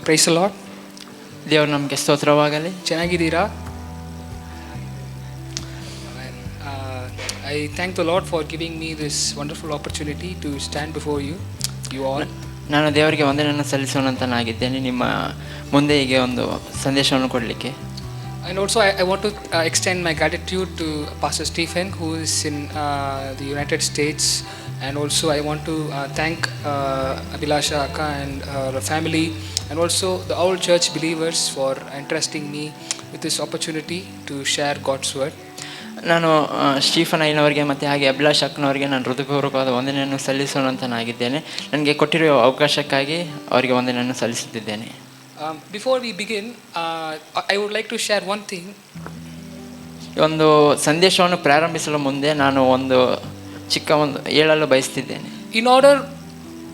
Price the lord. ದೇವರು ನಮಗೆ ಸ್ತೋತ್ರವಾಗಲಿ. ಚೆನ್ನಾಗಿದ್ದೀರಾ? I thank the Lord for giving me this wonderful opportunity to stand before you all. ನಾನು ದೇವರಿಗೆ ವಂದನೆಯನ್ನು ಸಲ್ಲಿಸೋಣಂತನಾಗಿದ್ದೇನೆ ನಿಮ್ಮ ಮುಂದೆ ಹೀಗೆ ಒಂದು ಸಂದೇಶವನ್ನು ಕೊಡಲಿಕ್ಕೆ. And also I want to extend my gratitude to Pastor Stephen, who is in the United States, and also I want to thank Abhilasha Akka and her family, and also the all church believers for entrusting me with this opportunity to share God's word. ನಾನು Stephen ಅಯ್ಯನವರಿಗೆ ಮತ್ತು ಹಾಗೆ ಅಭಿಲಾಷ್ ಅಕ್ಕನವರಿಗೆ ನಾನು ಹೃದಯಪೂರ್ವಕವಾದ ವಂದನೆಯನ್ನು ಸಲ್ಲಿಸೋಣಂತನಾಗಿದ್ದೇನೆ. ನನಗೆ ಕೊಟ್ಟಿರುವ ಅವಕಾಶಕ್ಕಾಗಿ ಅವರಿಗೆ ವಂದನೆಯನ್ನು ಸಲ್ಲಿಸುತ್ತಿದ್ದೇನೆ. Before we begin, I would like to share one thing. ಒಂದು ಸಂದೇಶವನ್ನು ಪ್ರಾರಂಭಿಸಲು ಮುಂದೆ ನಾನು ಒಂದು ಹೇಳಲು ಬಯಸ್ತಿದ್ದೇನೆ. In order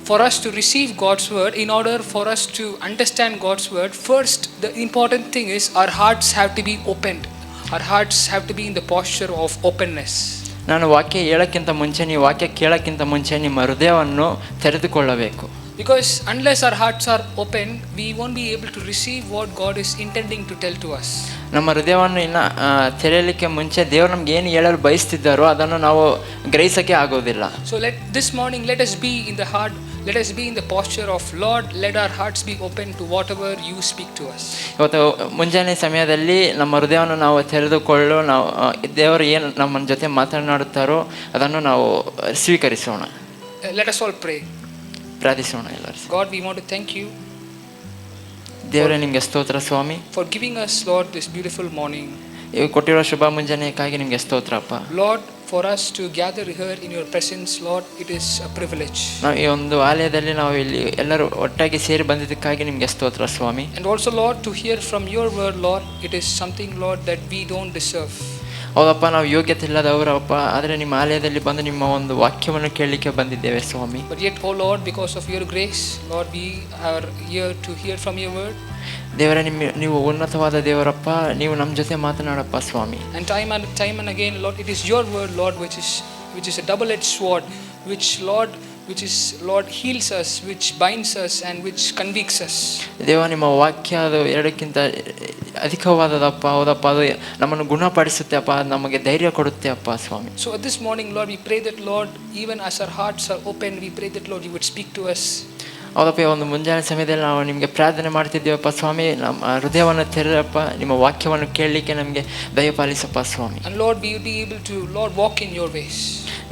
for us to receive God's word, in order for us to understand God's word, first the important thing is our hearts have to be opened. Our hearts have to be in the posture of openness. ನಾನು ವಾಕ್ಯ ಹೇಳೋಕ್ಕಿಂತ ಮುಂಚೆ, ನೀವು ವಾಕ್ಯ ಕೇಳೋಕ್ಕಿಂತ ಮುಂಚೆ ನಿಮ್ಮ ಹೃದಯವನ್ನು ತೆರೆದುಕೊಳ್ಳಬೇಕು. Because unless our hearts are open, we won't be able to receive what God is intending to tell to us. ನಮ್ಮ ಹೃದಯವನ್ನು ಇನ್ನು ತೆರೆಯಲಿಕ್ಕೆ ಮುಂಚೆ ದೇವರು ನಮ್ಗೆ ಏನು ಹೇಳಲು ಬಯಸ್ತಿದ್ದಾರೋ ಅದನ್ನು ನಾವು ಗ್ರಹಿಸೋಕ್ಕೆ ಆಗೋದಿಲ್ಲ. So this morning let us be in the heart, let us be in the posture of Lord, let our hearts be open to whatever you speak to us. ಇವತ್ತು ಮುಂಜಾನೆ ಸಮಯದಲ್ಲಿ ನಮ್ಮ ಹೃದಯವನ್ನು ನಾವು ತೆರೆದುಕೊಳ್ಳು, ನಾವು ದೇವರು ಏನು ನಮ್ಮ ಜೊತೆ ಮಾತನಾಡುತ್ತಾರೋ ಅದನ್ನು ನಾವು ಸ್ವೀಕರಿಸೋಣ. Let us all pray. ಪ್ರಾರ್ಥಿಸೋಣ ಎಲ್ಲರೂ. God, we want to thank you. ದೇವರೇ ನಿಮಗೆ ಸ್ತೋತ್ರ ಸ್ವಾಮಿ, for giving us, Lord, this beautiful morning. ನೀವು ಕೊಟ್ಟಿರೋ ಶುಭ ಮುಂಜಾನೆಗಾಗಿ ನಿಮಗೆ ಸ್ತೋತ್ರಪ್ಪ. Lord, for us to gather here in your presence, Lord, it is a privilege. ನಾವು ಈ ಒಂದು ಆಲಯದಲ್ಲಿ ನಾವು ಇಲ್ಲಿ ಎಲ್ಲರೂ ಒಟ್ಟಾಗಿ ಸೇರಿ ಬಂದಿದ್ದಕ್ಕಾಗಿ ನಿಮಗೆ ಸ್ತೋತ್ರ ಸ್ವಾಮಿ. And also, Lord, to hear from your word, Lord, it is something, Lord, that we don't deserve. ಹೌದಪ್ಪ, ನಾವು ಯೋಗ್ಯತೆ ಇಲ್ಲದವರಪ್ಪ, ಆದರೆ ನಿಮ್ಮ ಆಲಯದಲ್ಲಿ ಬಂದು ನಿಮ್ಮ ಒಂದು ವಾಕ್ಯವನ್ನು ಕೇಳಲಿಕ್ಕೆ ಬಂದಿದ್ದೇವೆ ಸ್ವಾಮಿ. But yet, oh Lord, because of your grace, Lord, we are here to hear from your word. ದೇವರೇ, ನೀವು ಉನ್ನತವಾದ ದೇವರಪ್ಪ, ನೀವು ನಮ್ಮ ಜೊತೆ ಮಾತನಾಡಪ್ಪ ಸ್ವಾಮಿ. And time and again, Lord, it is your word, Lord, which is a double-edged sword, which Lord heals us, which binds us, and which convicts us. ದೇವ, ನಿಮ್ಮ ವಾಕ್ಯ ಅದು ಎರಡಕ್ಕಿಂತ ಅಧಿಕವಾದದಪ್ಪ. ಹೌದಪ್ಪ, ಅದು ನಮ್ಮನ್ನು ಗುಣಪಡಿಸುತ್ತೆ ಅಪ್ಪ, ನಮಗೆ ಧೈರ್ಯ ಕೊಡುತ್ತೆ ಅಪ್ಪ ಸ್ವಾಮಿ. So this morning, Lord, we pray that, Lord, even as our hearts are open, we pray that, Lord, you would speak to us. ಹೌದಪ್ಪ, ಒಂದು ಮುಂಜಾನೆ ಸಮಯದಲ್ಲಿ ನಾವು ನಿಮಗೆ ಪ್ರಾರ್ಥನೆ ಮಾಡ್ತಿದ್ದೇವಪ್ಪ ಸ್ವಾಮಿ. ನಮ್ಮ ಹೃದಯವನ್ನು ತೆರೆಯಪ್ಪ, ನಿಮ್ಮ ವಾಕ್ಯವನ್ನು ಕೇಳಲಿಕ್ಕೆ ನಮಗೆ ದಯಪಾಲಿಸಪ್ಪ ಸ್ವಾಮಿ. And Lord, we will be able to, Lord, walk in your ways.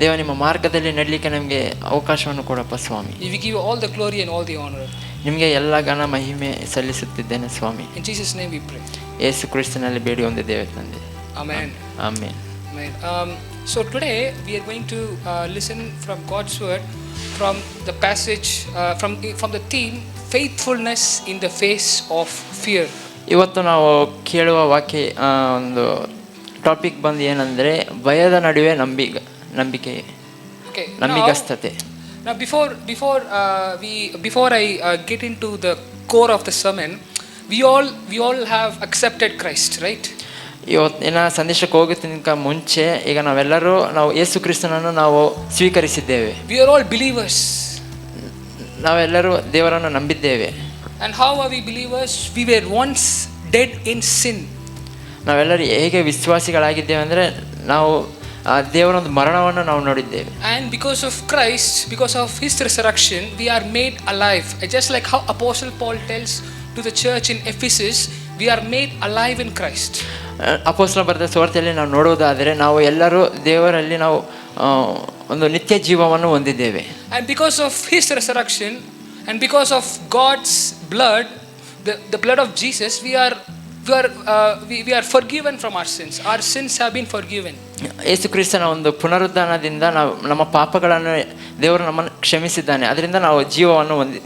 ದೇವ, ನಿಮ್ಮ ಮಾರ್ಗದಲ್ಲಿ ನಡಲಿಕ್ಕೆ ನಮಗೆ ಅವಕಾಶವನ್ನು ಕೊಡಪ್ಪ ಸ್ವಾಮಿ. We give you all the glory and all the honor. ನಿಮಗೆ ಎಲ್ಲ ಘನ ಮಹಿಮೆ ಸಲ್ಲಿಸುತ್ತಿದ್ದೇನೆ ಸ್ವಾಮಿ. In Jesus' name we pray. ಯೇಸು ಕ್ರಿಸ್ತನಲ್ಲಿ ಬೇಡಿ ಹೊಂದಿದ್ದೇವೆ ತಂದೆ. Amen. Amen. Amen. So today we are going to listen from God's word from the passage from the theme faithfulness in the face of fear. ಇವತ್ತು ನಾವು ಕೇಳುವ ವಾಕ್ಯ ಒಂದು ಟಾಪಿಕ್ ಬಂದು ಏನಂದರೆ ಭಯದ ನಡುವೆ ನಂಬಿಕೆ. Okay. ನಂಬಿಗಸ್ತತೆ. Now before I get into the core of the sermon, we all have accepted Christ, right? ಇವತ್ತಿನ ಸಂದೇಶಕ್ಕೆ ಹೋಗೋದಕ್ಕಿಂತ ಮುಂಚೆ ಈಗ ನಾವು ಯೇಸು ಕ್ರಿಸ್ತನನ್ನು ನಾವು ಸ್ವೀಕರಿಸಿದ್ದೇವೆ. We are all believers. ನಾವೆಲ್ಲರೂ ದೇವರನ್ನು ನಂಬಿದ್ದೇವೆ. And how are we believers? We were once dead in sin. ನಾವೆಲ್ಲರೂ ಹೇಗೆ ವಿಶ್ವಾಸಿಗಳಾಗಿದ್ದೇವೆ ಅಂದರೆ ನಾವು ದೇವರೊಂದು ಮರಣವನ್ನು ನಾವು ನೋಡಿದ್ದೇವೆ. And because of Christ, because of his resurrection, we are made alive. Just like how Apostle Paul tells to the church in Ephesus, we are made alive in Christ. ಅಪೊಸ್ತಲನ ಬರೆದ ಸುವಾರ್ತೆಯಲ್ಲಿ ನಾವು ನೋಡುವುದಾದರೆ ನಾವು ಎಲ್ಲರೂ ದೇವರಲ್ಲಿ ನಾವು ಒಂದು ನಿತ್ಯ ಜೀವವನ್ನು ಹೊಂದಿದ್ದೇವೆ. And because of his resurrection and because of God's blood, the blood of Jesus, we are forgiven from our sins. Our sins have been forgiven. ಯೇಸು ಕ್ರಿಸ್ತನ ಒಂದು ಪುನರುತ್ಥಾನದಿಂದ ನಾವು ನಮ್ಮ ಪಾಪಗಳನ್ನು ದೇವರು ನಮ್ಮನ್ನು ಕ್ಷಮಿಸಿದ್ದಾನೆ. ಅದರಿಂದ ನಾವು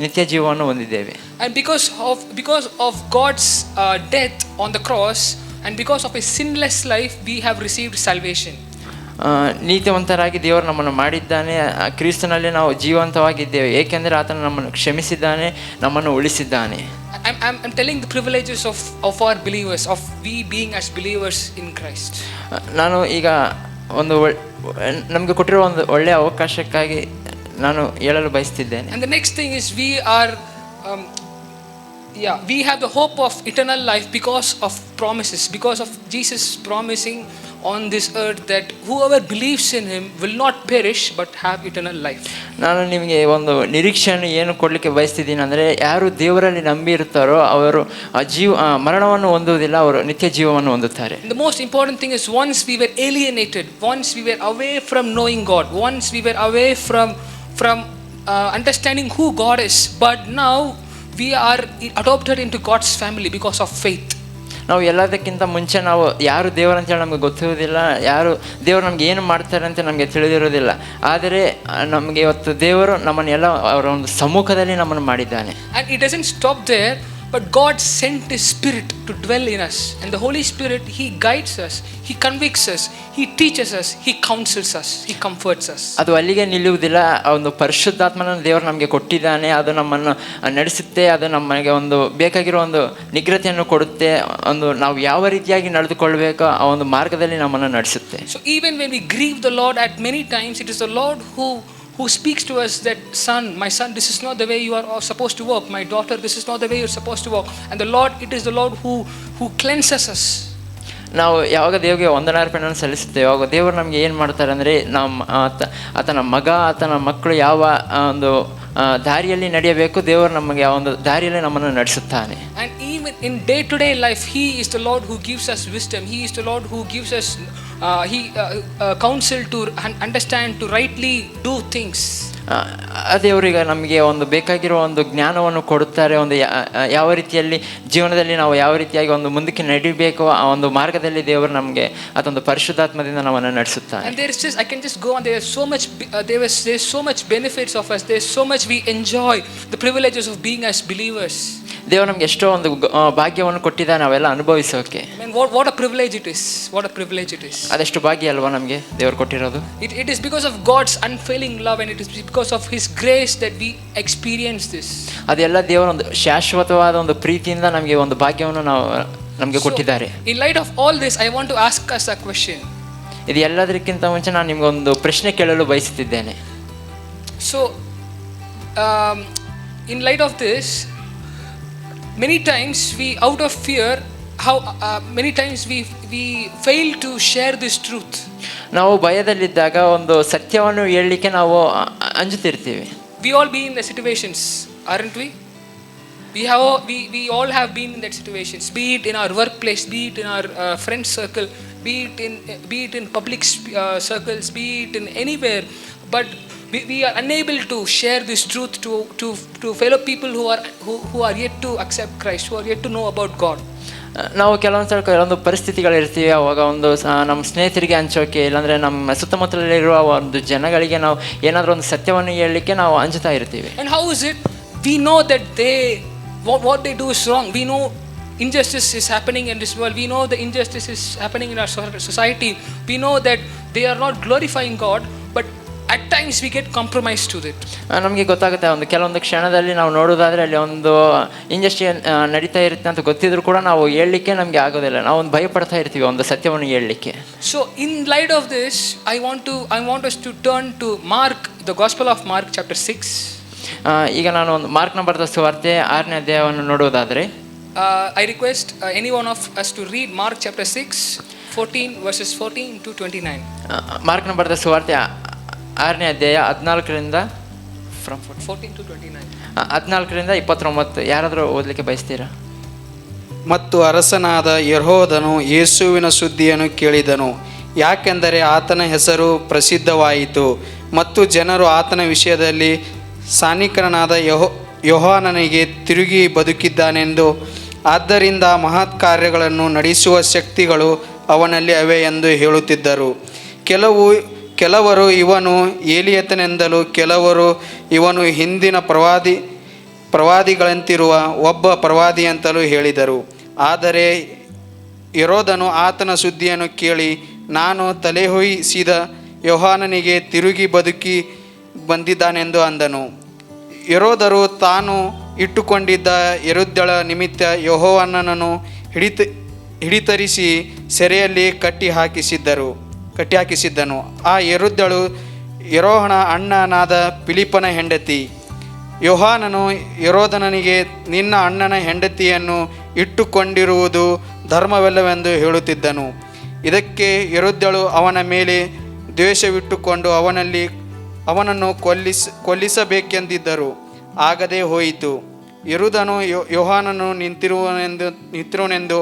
ನಿತ್ಯ ಜೀವವನ್ನು ಹೊಂದಿದ್ದೇವೆ. And because of God's death on the cross and because of a sinless life, we have received salvation. ನೀತಿವಂತರಾಗಿ ದೇವರು ನಮ್ಮನ್ನು ಮಾಡಿದ್ದಾನೆ. ಕ್ರಿಸ್ತನಲ್ಲಿ ನಾವು ಜೀವಂತವಾಗಿದ್ದೇವೆ, ಏಕೆಂದರೆ ಆತನು ನಮ್ಮನ್ನು ಕ್ಷಮಿಸಿದ್ದಾನೆ, ನಮ್ಮನ್ನು ಉಳಿಸಿದ್ದಾನೆ. I'm telling the privileges of our believers, of we being as believers in Christ. ನಾನು ಈಗ ನಮಗೆ ಕೊಟ್ಟಿರುವ ಒಂದು ಒಳ್ಳೆಯ ಅವಕಾಶಕ್ಕಾಗಿ ನಾನು ಹೇಳಲು ಬಯಸ್ತಿದ್ದೇನೆ. And the next thing is Yeah, we have the hope of eternal life because of promises, because of Jesus promising on this earth that whoever believes in him will not perish but have eternal life. ನಾನು ನಿಮಗೆ ಒಂದು ನಿರೀಕ್ಷೆಯನ್ನು ಏನು ಕೊಡಲಿಕ್ಕೆ ಬಯಸ್ತಿದ್ದೀನಿ ಅಂದರೆ, ಯಾರು ದೇವರಲ್ಲಿ ನಂಬಿ ಇರ್ತಾರೋ ಅವರು ಮರಣವನ್ನು ಹೊಂದುವುದಿಲ್ಲ, ಅವರು ನಿತ್ಯ ಜೀವವನ್ನು ಹೊಂದುತ್ತಾರೆ. The most important thing is, once we were alienated, once we were away from knowing God, once we were away from understanding who God is, but now we are adopted into God's family because of faith. ನಾವು ಎಲ್ಲದಕ್ಕಿಂತ ಮುಂಚೆ ನಾವು ಯಾರು ದೇವರು ಅಂತೇಳಿ ನಮಗೆ ಗೊತ್ತಿರೋದಿಲ್ಲ, ಯಾರು ದೇವರು ನಮ್ಗೆ ಏನು ಮಾಡ್ತಾರೆ ಅಂತ ನಮಗೆ ತಿಳಿದಿರೋದಿಲ್ಲ. ಆದರೆ ನಮಗೆ ಇವತ್ತು ದೇವರು ನಮ್ಮನ್ನೆಲ್ಲ ಅವರ ಒಂದು ಸಮ್ಮುಖದಲ್ಲಿ ನಮ್ಮನ್ನು ಮಾಡಿದ್ದಾನೆ. And it doesn't stop there, but God sent his spirit to dwell in us, and the Holy Spirit, he guides us, he convicts us, he teaches us, he counsels us, he comforts us. ಅದು ಅಲ್ಲಿಗೆ ನಿಲ್ಲುವುದಿಲ್ಲ. ಆ ಒಂದು ಪರಿಶುದ್ಧಾತ್ಮನ ದೇವರು ನಮಗೆ ಕೊಟ್ಟಿದ್ದಾನೆ, ಅದು ನಮ್ಮನ್ನು ನಡೆಸುತ್ತೆ, ಅದು ನಮಗೆ ಒಂದು ಬೇಕಾಗಿರೋ ಒಂದು ನಿಗ್ರತೆಯನ್ನು ಕೊಡುತ್ತೆ, ಒಂದು ನಾವು ಯಾವ ರೀತಿಯಾಗಿ ನಡೆದುಕೊಳ್ಬೇಕೋ ಆ ಒಂದು ಮಾರ್ಗದಲ್ಲಿ ನಮ್ಮನ್ನು ನಡೆಸುತ್ತೆ. So even when we grieve the Lord at many times, it is the Lord who speaks to us that, my son, this is not the way you are supposed to walk. My daughter, this is not the way you're supposed to walk. And the Lord, it is the Lord who cleanses us. ನಾವು ಯಾವಾಗ ದೇವರಿಗೆ ವಂದನಾರ್ಪಣೆಯನ್ನು ಸಲ್ಲಿಸುತ್ತೇವೆ, ಆವಾಗ ದೇವರು ನಮಗೆ ಏನು ಮಾಡ್ತಾರೆ ಅಂದರೆ, ಆತನ ಮಗ, ಆತನ ಮಕ್ಕಳು ಯಾವ ಒಂದು ದಾರಿಯಲ್ಲಿ ನಡೆಯಬೇಕು, ದೇವರು ನಮಗೆ ಆ ಒಂದು ದಾರಿಯಲ್ಲಿ ನಮ್ಮನ್ನು ನಡೆಸುತ್ತಾನೆ. And even in day to day life, he is the Lord who gives us wisdom. He is the Lord who gives us counsel to understand, to rightly do things. ದೇವರಿಗೆ ನಮಗೆ ಒಂದು ಬೇಕಾಗಿರೋ ಒಂದು ಜ್ಞಾನವನ್ನು ಕೊಡುತ್ತಾರೆ. ಒಂದು ಯಾವ ರೀತಿಯಲ್ಲಿ ಜೀವನದಲ್ಲಿ ನಾವು ಯಾವ ರೀತಿಯಾಗಿ ಒಂದು ಮುಂದಕ್ಕೆ ನಡಿಬೇಕೋ ಆ ಒಂದು ಮಾರ್ಗದಲ್ಲಿ ದೇವರು ನಮಗೆ ಅದೊಂದು ಪರಿಶುದ್ಧಾತ್ಮದಿಂದ ನಮ್ಮನ್ನು ನಡೆಸುತ್ತಾನೆ. And I can just go on. There's so much benefits of us. There's so much we enjoy the privileges of being as believers. ದೇವರು ನಮ್ಗೆ ಎಷ್ಟೋ ಒಂದು ಭಾಗ್ಯವನ್ನು ಕೊಟ್ಟಿದ್ದಾನೆ ನಾವೆಲ್ಲ ಅನುಭವಿಸೋಕೆ. What a privilege it is. What a privilege it is. ಅದೆಷ್ಟು ಭಾಗ್ಯ ಅಲ್ವಾ ನಮಗೆ ದೇವರು ಕೊಟ್ಟಿರೋದು. It is because of God's unfailing love, and it is because of his grace that we experience this. ಅದೆಲ್ಲ ದೇವರ ಒಂದು ಶಾಶ್ವತವಾದ ಒಂದು ಪ್ರೀತಿಯಿಂದ ನಮಗೆ ಒಂದು ಭಾಗ್ಯವನ್ನು ನಮಗೆ ಕೊಟ್ಟಿದ್ದಾರೆ. In light of all this, I want to ask us a question. ಇದು ಎಲ್ಲದಕ್ಕಿಂತ ಮುಂಚೆ ನಾನು ನಿಮ್ಗೆ ಒಂದು ಪ್ರಶ್ನೆ ಕೇಳಲು ಬಯಸುತ್ತಿದ್ದೇನೆ. So in light of this, many times we, out of fear, many times we fail to share this truth. ನಾವು ಭಯದಲ್ಲಿದ್ದಾಗ ಒಂದು ಸತ್ಯವನ್ನು ಹೇಳಲಿಕ್ಕೆ ನಾವು ಅಂಜುತ್ತಿರ್ತೀವಿ. We all be in the situations, aren't we? We all have been in that situations, be it in our workplace, be it in our friend circle, be it in public circles, be it in anywhere, but we are unable to share this truth to fellow people who are yet to accept Christ, who are yet to know about God. ನಾವು ಕೆಲವೊಂದು ಪರಿಸ್ಥಿತಿಗಳಿರ್ತೀವಿ, ಅವಾಗ ಒಂದು ನಮ್ಮ ಸ್ನೇಹಿತರಿಗೆ ಹಂಚೋಕೆ, ಇಲ್ಲಾಂದರೆ ನಮ್ಮ ಸುತ್ತಮುತ್ತಲಿರುವ ಒಂದು ಜನಗಳಿಗೆ ನಾವು ಏನಾದರೂ ಒಂದು ಸತ್ಯವನ್ನು ಹೇಳಲಿಕ್ಕೆ ನಾವು ಅಂಜುತ್ತಾ ಇರ್ತೀವಿ. And how is it? We know that what they do is wrong. We know injustice is happening in this world. We know the injustice is happening in our society. We know that they are not glorifying God, but at times we get compromised to it. ನಮಗೆ ಗೊತ್ತಾಗುತ್ತೆ, ಒಂದು ಕೆಲವೊಂದು ಕ್ಷಣದಲ್ಲಿ ನಾವು ನೋಡೋದಾದರೆ ಅಲ್ಲಿ ಒಂದು ಇಂಜಸ್ಟ್ರಿ ನಡೀತಾ ಇರುತ್ತೆ ಅಂತ ಗೊತ್ತಿದ್ರು ಕೂಡ ನಾವು ಹೇಳಲಿಕ್ಕೆ ನಮಗೆ ಆಗೋದಿಲ್ಲ. ನಾವು ಒಂದು ಭಯಪಡ್ತಾ ಇರ್ತೀವಿ ಒಂದು ಸತ್ಯವನ್ನು ಹೇಳಲಿಕ್ಕೆ. So in light of this, I want us to turn to Mark, the Gospel of Mark chapter 6. ಈಗ ನಾನು ಒಂದು ಮಾರ್ಕ್ನ ಬರೆದ ಸುವಾರ್ತೆ 6ನೇ ಅಧ್ಯಾಯವನ್ನು ನೋಡುವುದಾದರೆ, I request any one of us to read Mark chapter 6, 14 verses 14 to 29. ಮಾರ್ಕ್ನ ಬರೆದ ಸುವಾರ್ತೆ 6ನೇ ಅಧ್ಯಾಯ 14ರಿಂದ 29. ಯಾರಾದರೂ ಓದಲಿಕ್ಕೆ ಬಯಸ್ತೀರಾ? ಮತ್ತು ಅರಸನಾದ ಯೆಹೂದನು ಯೇಸುವಿನ ಸುದ್ದಿಯನ್ನು ಕೇಳಿದನು, ಯಾಕೆಂದರೆ ಆತನ ಹೆಸರು ಪ್ರಸಿದ್ಧವಾಯಿತು ಮತ್ತು ಜನರು ಆತನ ವಿಷಯದಲ್ಲಿ ಸಾನಿಕನಾದ ಯೋಹಾನನಿಗೆ ತಿರುಗಿ ಬದುಕಿದ್ದಾನೆಂದು, ಆದ್ದರಿಂದ ಮಹತ್ ಕಾರ್ಯಗಳನ್ನು ನಡೆಸುವ ಶಕ್ತಿಗಳು ಅವನಲ್ಲಿ ಅವೆ ಎಂದು ಹೇಳುತ್ತಿದ್ದರು. ಕೆಲವರು ಇವನು ಏಲಿಯತನೆಂದಲೂ, ಕೆಲವರು ಇವನು ಹಿಂದಿನ ಪ್ರವಾದಿಗಳಂತಿರುವ ಒಬ್ಬ ಪ್ರವಾದಿ ಅಂತಲೂ ಹೇಳಿದರು. ಆದರೆ ಹೆರೋದನು ಆತನ ಸುದ್ದಿಯನ್ನು ಕೇಳಿ, ನಾನು ತಲೆಹೊಯ್ಯಿಸಿದ ಯೋಹಾನನಿಗೆ ತಿರುಗಿ ಬದುಕಿ ಬಂದಿದ್ದಾನೆಂದು ಅಂದನು. ಹೆರೋದರು ತಾನು ಇಟ್ಟುಕೊಂಡಿದ್ದ ಹೆರೋದ್ಯಳ ನಿಮಿತ್ತ ಯೋಹಾನನನ್ನು ಹಿಡಿತರಿಸಿ ಸೆರೆಯಲ್ಲಿ ಕಟ್ಟಿಹಾಕಿಸಿದ್ದನು. ಆ ಹೆರೋದ್ಯಳು ಹೆರೋದನ ಅಣ್ಣನಾದ ಫಿಲಿಪ್ಪನ ಹೆಂಡತಿ. ಯೋಹಾನನು ಹೆರೋದನಿಗೆ ನಿನ್ನ ಅಣ್ಣನ ಹೆಂಡತಿಯನ್ನು ಇಟ್ಟುಕೊಂಡಿರುವುದು ಧರ್ಮವಲ್ಲವೆಂದು ಹೇಳುತ್ತಿದ್ದನು. ಇದಕ್ಕೆ ಹೆರೋದ್ಯಳು ಅವನ ಮೇಲೆ ದ್ವೇಷವಿಟ್ಟುಕೊಂಡು ಅವನನ್ನು ಕೊಲ್ಲಿಸಬೇಕೆಂದಿದ್ದರು. ಆಗದೆ ಹೋಯಿತು. ಹೆರೋದನು ಯೋಹಾನನು ನಿಂತಿರುವನೆಂದು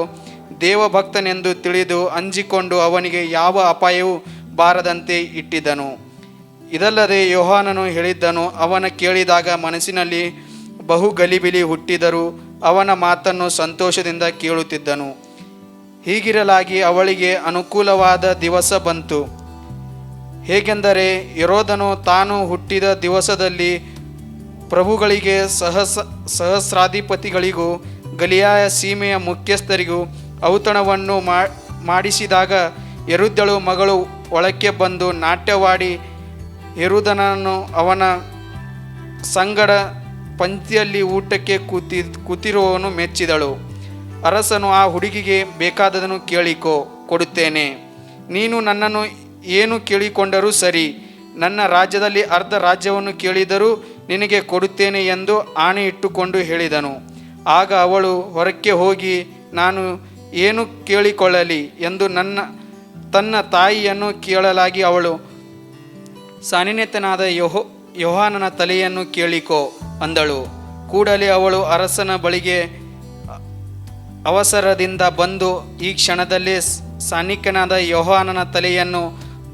ದೇವಭಕ್ತನೆಂದು ತಿಳಿದು ಅಂಜಿಕೊಂಡು ಅವನಿಗೆ ಯಾವ ಅಪಾಯವೂ ಬಾರದಂತೆ ಇಟ್ಟಿದ್ದನು. ಇದಲ್ಲದೆ ಯೋಹಾನನು ಹೇಳಿದ್ದನು ಅವನ ಕೇಳಿದಾಗ ಮನಸ್ಸಿನಲ್ಲಿ ಬಹು ಗಲಿಬಿಲಿ ಹುಟ್ಟಿದರೂ ಅವನ ಮಾತನ್ನು ಸಂತೋಷದಿಂದ ಕೇಳುತ್ತಿದ್ದನು. ಹೀಗಿರಲಾಗಿ ಅವಳಿಗೆ ಅನುಕೂಲವಾದ ದಿವಸ ಬಂತು. ಹೇಗೆಂದರೆ ಹೆರೋದನು ತಾನು ಹುಟ್ಟಿದ ದಿವಸದಲ್ಲಿ ಪ್ರಭುಗಳಿಗೆ ಸಹಸ್ರಾಧಿಪತಿಗಳಿಗೂ ಗಲಿಲಾಯ ಸೀಮೆಯ ಮುಖ್ಯಸ್ಥರಿಗೂ ಔತಣವನ್ನು ಮಾಡಿಸಿದಾಗ ಹೆರೋದ್ಯಳ ಮಗಳು ಒಳಕ್ಕೆ ಬಂದು ನಾಟ್ಯವಾಡಿ ಹೆರೋದನನ್ನು ಅವನ ಸಂಗಡ ಪಂಕ್ತಿಯಲ್ಲಿ ಊಟಕ್ಕೆ ಕೂತಿರುವವನು ಮೆಚ್ಚಿದಳು. ಅರಸನು ಆ ಹುಡುಗಿಗೆ ಬೇಕಾದದನ್ನು ಕೇಳಿಕೋ, ಕೊಡುತ್ತೇನೆ. ನೀನು ನನ್ನನ್ನು ಏನು ಕೇಳಿಕೊಂಡರೂ ಸರಿ, ನನ್ನ ರಾಜ್ಯದಲ್ಲಿ ಅರ್ಧ ರಾಜ್ಯವನ್ನು ಕೇಳಿದರೂ ನಿನಗೆ ಕೊಡುತ್ತೇನೆ ಎಂದು ಆಣೆ ಇಟ್ಟುಕೊಂಡು ಹೇಳಿದನು. ಆಗ ಅವಳು ಹೊರಕ್ಕೆ ಹೋಗಿ ನಾನು ಏನು ಕೇಳಿಕೊಳ್ಳಲಿ ಎಂದು ತನ್ನ ತಾಯಿಯನ್ನು ಕೇಳಲಾಗಿ ಅವಳು ಸಾನಿನೆತನಾದ ಯೋಹಾನನ ತಲೆಯನ್ನು ಕೇಳಿಕೋ ಅಂದಳು. ಕೂಡಲೇ ಅವಳು ಅರಸನ ಬಳಿಗೆ ಅವಸರದಿಂದ ಬಂದು ಈ ಕ್ಷಣದಲ್ಲೇ ಸಾನಿಕನಾದ ಯೋಹಾನನ ತಲೆಯನ್ನು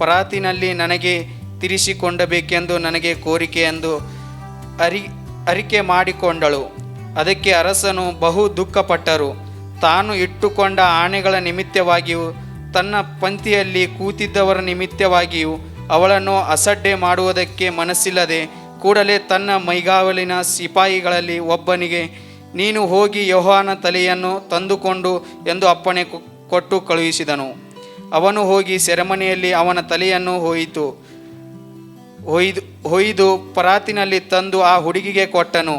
ಪರಾತಿನಲ್ಲಿ ನನಗೆ ತಿರಿಸಿಕೊಂಡಬೇಕೆಂದು ನನಗೆ ಕೋರಿಕೆ ಎಂದು ಅರಿಕೆ ಮಾಡಿಕೊಂಡಳು. ಅದಕ್ಕೆ ಅರಸನು ಬಹು ದುಃಖಪಟ್ಟರು. ತಾನು ಇಟ್ಟುಕೊಂಡ ಆಣೆಗಳ ನಿಮಿತ್ತವಾಗಿಯೂ ತನ್ನ ಪಂಕ್ತಿಯಲ್ಲಿ ಕೂತಿದ್ದವರ ನಿಮಿತ್ತವಾಗಿಯೂ ಅವಳನ್ನು ಅಸಡ್ಡೆ ಮಾಡುವುದಕ್ಕೆ ಮನಸ್ಸಿಲ್ಲದೆ ಕೂಡಲೇ ತನ್ನ ಮೈಗಾವಲಿನ ಸಿಪಾಯಿಗಳಲ್ಲಿ ಒಬ್ಬನಿಗೆ ನೀನು ಹೋಗಿ ಯೋಹಾನ ತಲೆಯನ್ನು ತಂದುಕೊಂಡು ಎಂದು ಅಪ್ಪಣೆ ಕೊಟ್ಟು ಕಳುಹಿಸಿದನು. ಅವನು ಹೋಗಿ ಸೆರೆಮನೆಯಲ್ಲಿ ಅವನ ತಲೆಯನ್ನು ಹೊಯ್ದು ಪರಾತಿನಲ್ಲಿ ತಂದು ಆ ಹುಡುಗಿಗೆ ಕೊಟ್ಟನು.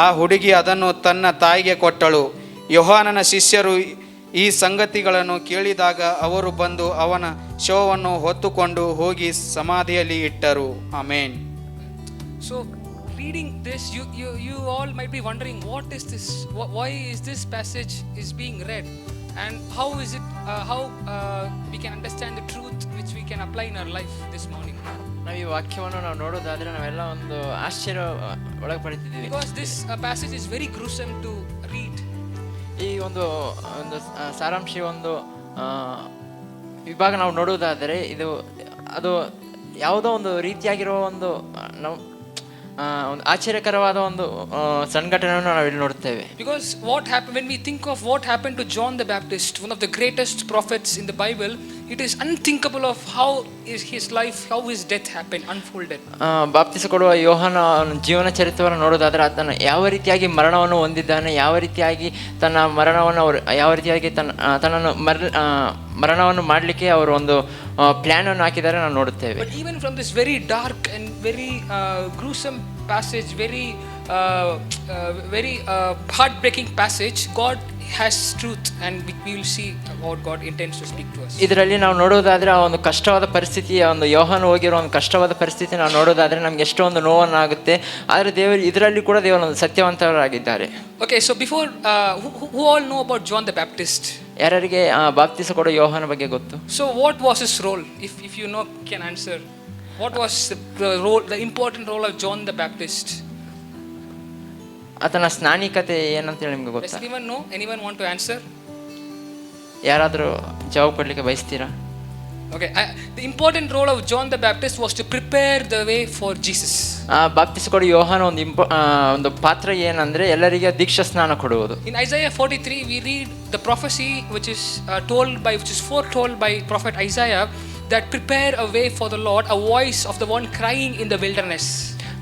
ಆ ಹುಡುಗಿ ಅದನ್ನು ತನ್ನ ತಾಯಿಗೆ ಕೊಟ್ಟಳು. ಯೋಹಾನನ ಶಿಷ್ಯರು ಈ ಸಂಗತಿಗಳನ್ನು ಕೇಳಿದಾಗ ಅವರು ಬಂದು ಅವನ ಶವವನ್ನು ಹೊತ್ತುಕೊಂಡು ಹೋಗಿ ಸಮಾಧಿಯಲ್ಲಿ ಇಟ್ಟರು. ಆಮೇನ್. So reading this, you all might be wondering, what is this? Why is this passage is being read, and how is it? How we can understand the truth which we can apply in our life this morning? ನಾವು ಈ ವಾಕ್ಯವನ್ನು ನಾವು ನೋಡೋದಾದ್ರೆ ನಾವೆಲ್ಲ ಒಂದು ಆಶ್ಚರ್ಯ ಒಳಗೆ ಪಡ್ತಿದ್ದೀವಿ. Because this passage is very gruesome to read. ಈ ಒಂದು ಸಾರಾಂಶ ಒಂದು ವಿಭಾಗ ನಾವು ನೋಡುವುದಾದರೆ ಅದು ಯಾವುದೋ ಒಂದು ರೀತಿಯಾಗಿರೋ ಒಂದು ನಾವು ಒಂದು ಆಶ್ಚರ್ಯಕರವಾದ ಒಂದು ಸಂಘಟನೆಯನ್ನು ನಾವು ಇಲ್ಲಿ ನೋಡ್ತೇವೆ. Because what happened when we think of what happened to John the Baptist, one of the greatest prophets in the Bible, it is unthinkable of how is his life, how his death happened, unfolded. ಬಾಪ್ತಿಸ ಕೊಡುವ ಯೋಹಾನ ಜೀವನ ಚರಿತ್ರೆಯನ್ನು ನೋಡೋದಾದ್ರೆ ಆತನ ಯಾವ ರೀತಿಯಾಗಿ ಮರಣವನ್ನು ಹೊಂದಿದ್ದಾನೆ, ಯಾವ ರೀತಿಯಾಗಿ ತನ್ನ ಮರಣವನ್ನು ಅವರು ಯಾವ ರೀತಿಯಾಗಿ ತನ್ನನ್ನು ಮರಣವನ್ನು ಮಾಡಲಿಕ್ಕೆ ಅವರು ಒಂದು ಪ್ಲಾನ್ ಅನ್ನು ಹಾಕಿದ್ದಾರೆ ನಾವು ನೋಡುತ್ತೇವೆ. But even from this very dark and very gruesome passage, very heartbreaking passage, God has truth, and we will see what God intends to speak to us. ಇದರಲ್ಲಿ ನಾವು ನೋಡೋದಾದ್ರೆ ಆ ಒಂದು ಕಷ್ಟವಾದ ಪರಿಸ್ಥಿತಿ, ಒಂದು ಯೋಹಾನ ಹೋಗಿರೋ ಒಂದು ಕಷ್ಟವಾದ ಪರಿಸ್ಥಿತಿ ನಾವು ನೋಡೋದಾದ್ರೆ ನಮ್ಗೆ ಎಷ್ಟೊಂದು ನೋವನ್ನಾಗುತ್ತೆ. ಆದರೆ ದೇವರು ಇದರಲ್ಲಿ ಕೂಡ ದೇವರು ಒಂದು ಸತ್ಯವಂತರಾಗಿದ್ದಾರೆ. Okay, so before who all know about John the Baptist? ಯಾರಿಗೆ ಬಾಪ್ತಿಸ ಕೊಡೋ ಯೋಹಾನ ಬಗ್ಗೆ ಗೊತ್ತು? So what was his role? If you know, can answer. What was the important role of John the Baptist? ಆತನ ಸ್ನಾನಿಕತೆ ಏನಂತೇಳಿ ನಿಮ್ಗೆ ಗೊತ್ತಾ? Does anyone know? Anyone want to answer? ಯಾರಾದರೂ ಜವಾಬು ಕೊಡ್ಲಿಕ್ಕೆ ಬಯಸ್ತೀರಾ? Okay, the important role of John the Baptist was to prepare the way for Jesus. ಬಾಪ್ತಿಸ ಕೊಡೋ ಯೋಹಾನ ಒಂದು ಪಾತ್ರ ಏನಂದ್ರೆ ಎಲ್ಲರಿಗೆ ದೀಕ್ಷಾ ಸ್ನಾನ ಕೊಡುವುದು. In Isaiah 43 we read the prophecy which is foretold by prophet Isaiah, that prepare a way for the Lord, a voice of the one crying in the wilderness.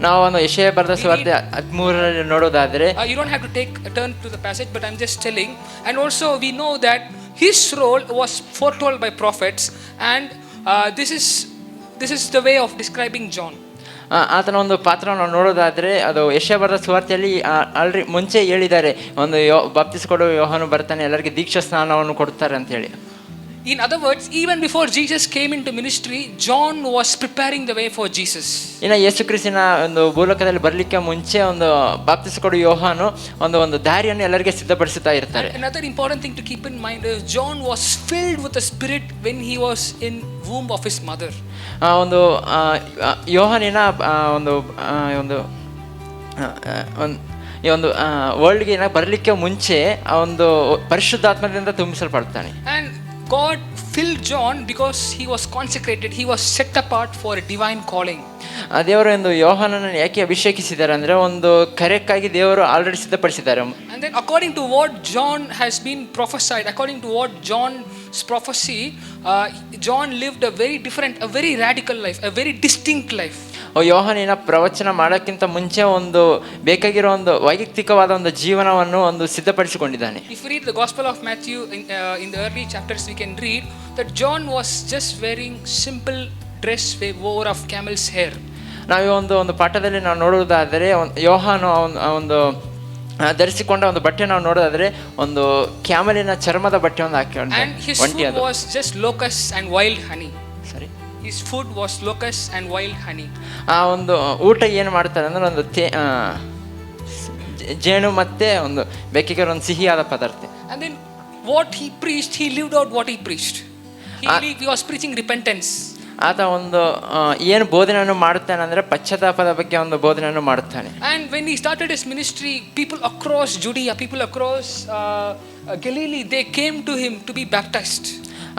ನಾವು ಒಂದು ಯೆಶಾಯ ಬರೆದ ಸುವಾರ್ತೆ 13ರಲ್ಲಿ ನೋಡೋದಾದ್ರೆ you don't have to take a turn to the passage, but I'm just telling. And also we know that his role was foretold by prophets, and this is the way of describing John. ಆತನ ಒಂದು ಪಾತ್ರವನ್ನು ನೋಡೋದಾದ್ರೆ ಅದು ಯೆಶಾಯ ಬರೆದ ಸುವಾರ್ತೆಯಲ್ಲಿ already ಮುಂಚೆ ಹೇಳಿದ್ದಾರೆ, ಒಂದು ಬಾಪ್ತಿಸ ಕೊಡುವ ಯೋಹಾನ ಬರ್ತಾನೆ, ಎಲ್ಲರಿಗೆ ದೀಕ್ಷಾ ಸ್ನಾನವನ್ನು ಕೊಡ್ತಾರೆ ಅಂತ ಹೇಳಿ. In other words, even before Jesus came into ministry, John was preparing the way for Jesus. ಇನ್ನು ಯೇಸು ಕ್ರಿಸ್ತನ ಒಂದು ಭೂಲೋಕದಲ್ಲಿ ಬರಲಿಕ್ಕೆ ಮುಂಚೆ ಒಂದು ಬಾಪ್ತಿಸ ಕೊಡುವ ಯೋಹಾನು ಒಂದು ದಾರಿಯನ್ನು ಎಲ್ಲರಿಗೆ ಸಿದ್ಧಪಡಿಸುತ್ತಾ ಇರ್ತಾರೆ. Another important thing to keep in mind is John was filled with the Spirit when he was in womb of his mother. ಒಂದು ಯೋಹಾನಿನ ಒಂದು ಈ ಒಂದು ವರ್ಲ್ಡ್ಗೆ ಬರಲಿಕ್ಕೆ ಮುಂಚೆ ಆ ಒಂದು ಪರಿಶುದ್ಧಾತ್ಮದಿಂದ ತುಂಬಿಸಲ್ಪಡ್ತಾನೆ. And God filled John because he was consecrated, he was set apart for a divine calling. ದೇವರು ಒಂದು ಯೋಹಾನನನ್ನು ಯಾಕೆ ಅಭಿಷೇಕಿಸಿದ್ದಾರೆ ಅಂದರೆ ಒಂದು ಕರೆಕ್ಕಾಗಿ ದೇವರು already ಸಿದ್ಧಪಡಿಸಿದ್ದಾರೆ. And then according to what John has been prophesied, according to what John's prophecy, John lived a very different, a very radical life, a very distinct life. ಯೋಹಾನಿನ ಪ್ರವಚನ ಮಾಡೋಕ್ಕಿಂತ ಮುಂಚೆ ಒಂದು ಬೇಕಾಗಿರೋ ಒಂದು ವೈಯಕ್ತಿಕವಾದ ಒಂದು ಜೀವನವನ್ನು ಒಂದು ಸಿದ್ಧಪಡಿಸಿಕೊಂಡಿದ್ದಾನೆ. If we read the Gospel of Matthew in the early chapters, we can read that John was just wearing simple dress wore of camel's hair. ನಾವು ಒಂದು ಪಾಠದಲ್ಲಿ ನಾವು ನೋಡುವುದಾದರೆ ಯೋಹಾನು ಒಂದು ಧರಿಸಿಕೊಂಡ ಒಂದು ಬಟ್ಟೆ ನಾವು ನೋಡೋದಾದ್ರೆ ಒಂದು ಕ್ಯಾಮಲಿನ ಚರ್ಮದ ಬಟ್ಟೆ ಒಂದು ಹಾಕಿಕೊಂಡು, and his food was just locusts and wild honey. ಸರಿ, his food was locusts and wild honey. ಆ ಒಂದು ಊಟ ಏನು ಮಾಡ್ತಾರೆ ಅಂದ್ರೆ ಒಂದು ಜೇನು ಮತ್ತೆ ಒಂದು ಬೇಕಿಗೆ ಒಂದು ಸಿಹಿಯಾದ ಪದಾರ್ಥ. And then what he preached, he lived out what he preached. He was preaching repentance. ಆತ ಒಂದು ಏನು ಬೋಧನೆಯನ್ನು ಮಾಡುತ್ತಾನೆ ಅಂದರೆ ಪಶ್ಚಾತ್ತಾಪದ ಬಗ್ಗೆ ಒಂದು ಬೋಧನೆಯನ್ನು ಮಾಡುತ್ತಾನೆ. And when he started his ministry, people across Judea, people across Galilee, they came to him to be baptized.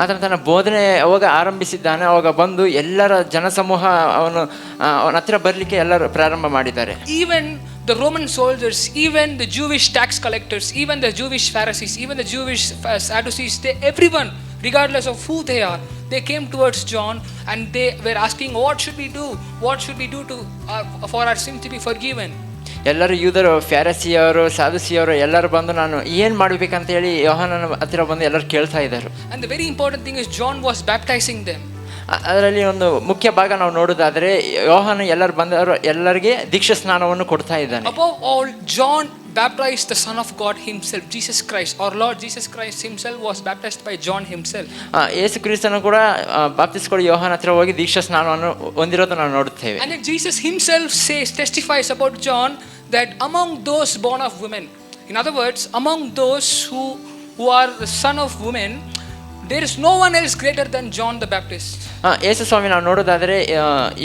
ಆತನ ತನ್ನ ಬೋಧನೆ ಅವಾಗ ಆರಂಭಿಸಿದ್ದಾನೆ. ಅವಾಗ ಬಂದು ಎಲ್ಲರ ಜನಸಮೂಹ ಅವನ ಹತ್ರ ಬರಲಿಕ್ಕೆ ಎಲ್ಲರೂ ಪ್ರಾರಂಭ ಮಾಡಿದ್ದಾರೆ. Even the Roman soldiers, even the Jewish tax collectors, even the Jewish Pharisees, even the Jewish Sadducees, everyone, regardless of who they are, they came towards John and they were asking, what should we do? What should we do for our sins to be forgiven? ಎಲ್ಲರೂ ಯೂದರು, ಫ್ಯಾರಸಿಯವರು, ಸಾದುಸಿಯವರು ಎಲ್ಲರೂ ಬಂದು ನಾನು ಏನು ಮಾಡಬೇಕಂತ ಹೇಳಿ ಯೋಹಾನನ ಹತ್ತಿರ ಬಂದು ಎಲ್ಲರೂ ಕೇಳ್ತಾ ಇದ್ದಾರೆ. And the very important thing is John was baptizing them. ಅದರಲ್ಲಿ ಒಂದು ಮುಖ್ಯ ಭಾಗ ನಾವು ನೋಡೋದಾದ್ರೆ ಯೋಹಾನ ಎಲ್ಲರೂ ಬಂದವರು ಎಲ್ಲರಿಗೆ ದೀಕ್ಷಾ ಸ್ನಾನವನ್ನು ಕೊಡ್ತಾ ಇದ್ದಾನೆ. Above all, John baptized the Son of God himself, Jesus Christ. Our Lord Jesus Christ himself was baptized by John himself. ಯೇಸು ಕ್ರಿಸ್ತನು ಕೂಡ ಬಾಪ್ತಿಸ್ಕೊಡಿ ಯೋಹಾನ ಹತ್ರ ಹೋಗಿ ದೀಕ್ಷಾ ಸ್ನಾನವನ್ನು ಹೊಂದಿರೋದು ನಾವು ನೋಡುತ್ತೇವೆ. And then Jesus himself testifies about John that among those born of women, in other words, among those who are the son of women, there is no one else greater than John the Baptist. ಯೇಸು ಸ್ವಾಮಿ ನಾವು ನೋಡೋದಾದ್ರೆ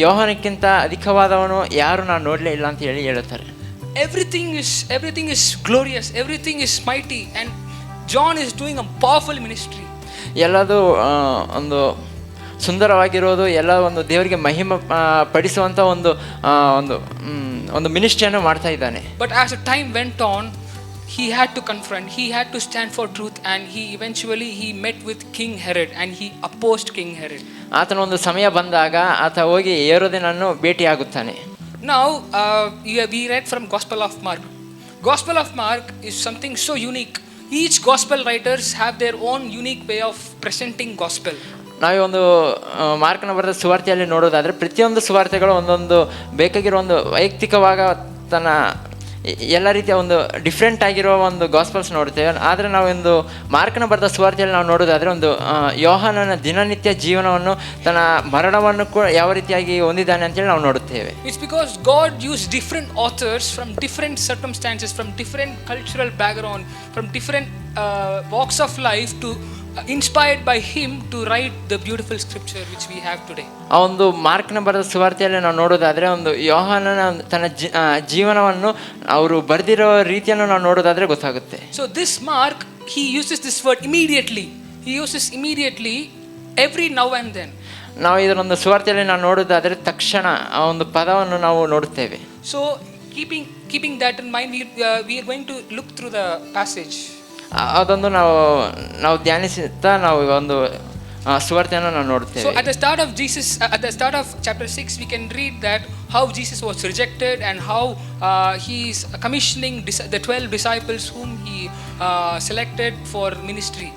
ಯೋಹಾನಕ್ಕಿಂತ ಅಧಿಕವಾದವನು ಯಾರು ನಾನು ನೋಡಲೇ ಇಲ್ಲ ಅಂತ ಹೇಳುತ್ತಾರೆ. Everything is glorious, everything is mighty, and John is doing a powerful ministry. ಎಲ್ಲದು ಒಂದು ಸುಂದರವಾಗಿರೋದು, ಎಲ್ಲ ಒಂದು ದೇವರಿಗೆ ಮಹಿಮೆ ಪಡಿಸುವಂಥ ಒಂದು ಮಿನಿಸ್ಟ್ರಿಯನ್ನು ಮಾಡ್ತಾ ಇದ್ದಾನೆ. But as the time went on, he had to confront, he had to stand for truth, and he eventually met with King Herod and he opposed King Herod. ಆತನ ಒಂದು ಸಮಯ ಬಂದಾಗ ಆತ ಹೋಗಿ ಹೆರೋದನನ್ನು ಭೇಟಿಯಾಗುತ್ತಾನೆ. Now we read from Gospel of Mark. Gospel of Mark is something so unique. Each gospel writers have their own unique way of presenting gospel. ನಾವು ಒಂದು ಮಾರ್ಕನ ಬರೆದ ಸುವಾರ್ತೆಯಲ್ಲಿ ನೋಡೋದಾದರೆ ಪ್ರತಿಯೊಂದು ಸುವಾರ್ತೆಗಳು ಒಂದೊಂದು ಬೇಕಾಗಿರೋ ಒಂದು ವೈಯಕ್ತಿಕವಾಗ ತನ್ನ ಎಲ್ಲ ರೀತಿಯ ಒಂದು ಡಿಫ್ರೆಂಟ್ ಆಗಿರೋ ಒಂದು ಗಾಸ್ಪಲ್ಸ್ ನೋಡ್ತೇವೆ. ಆದರೆ ನಾವೊಂದು ಮಾರ್ಕನ ಬರೆದ ಸುವಾರ್ತೆಯಲ್ಲಿ ನಾವು ನೋಡೋದಾದರೆ ಒಂದು ಯೋಹಾನನ ದಿನನಿತ್ಯ ಜೀವನವನ್ನು ತನ್ನ ಮರಣವನ್ನು ಕೂಡ ಯಾವ ರೀತಿಯಾಗಿ ಹೊಂದಿದ್ದಾನೆ ಅಂತೇಳಿ ನಾವು ನೋಡುತ್ತೇವೆ. It's because God used different authors from different circumstances, from different cultural background, from different walks of life to inspired by him to write the beautiful scripture which we have today. ಆ ಒಂದು ಮಾರ್ಕನ ಬರೆದ ಸುವಾರ್ತೆಯಲ್ಲಿ ನಾವು ನೋಡೋದಾದರೆ ಒಂದು ಯೋಹಾನನ ತನ್ನ ಜೀವನವನ್ನು ಅವರು ಬರೆದಿರೋ ರೀತಿಯನ್ನು ನಾವು ನೋಡೋದಾದರೆ ಗೊತ್ತಾಗುತ್ತೆ. So this Mark, he uses this word immediately. He uses immediately every now and then. ನಾವು ಇದರೊಂದು ಸುವಾರ್ತೆಯಲ್ಲಿ ನಾವು ನೋಡೋದಾದರೆ ತಕ್ಷಣ ಆ ಒಂದು ಪದವನ್ನು ನಾವು ನೋಡುತ್ತೇವೆ. So keeping that in mind, we are going to look through the passage. ಅದೊಂದು ನಾವು ಧ್ಯಾನಿಸುತ್ತಾ ನಾವು ಒಂದು ಸುವಾರ್ತೆಯನ್ನು ನಾವು ನೋಡುತ್ತೇವೆ. So at the start of chapter 6, we can read that how Jesus was rejected and how he is commissioning the 12 disciples whom he selected for ministry.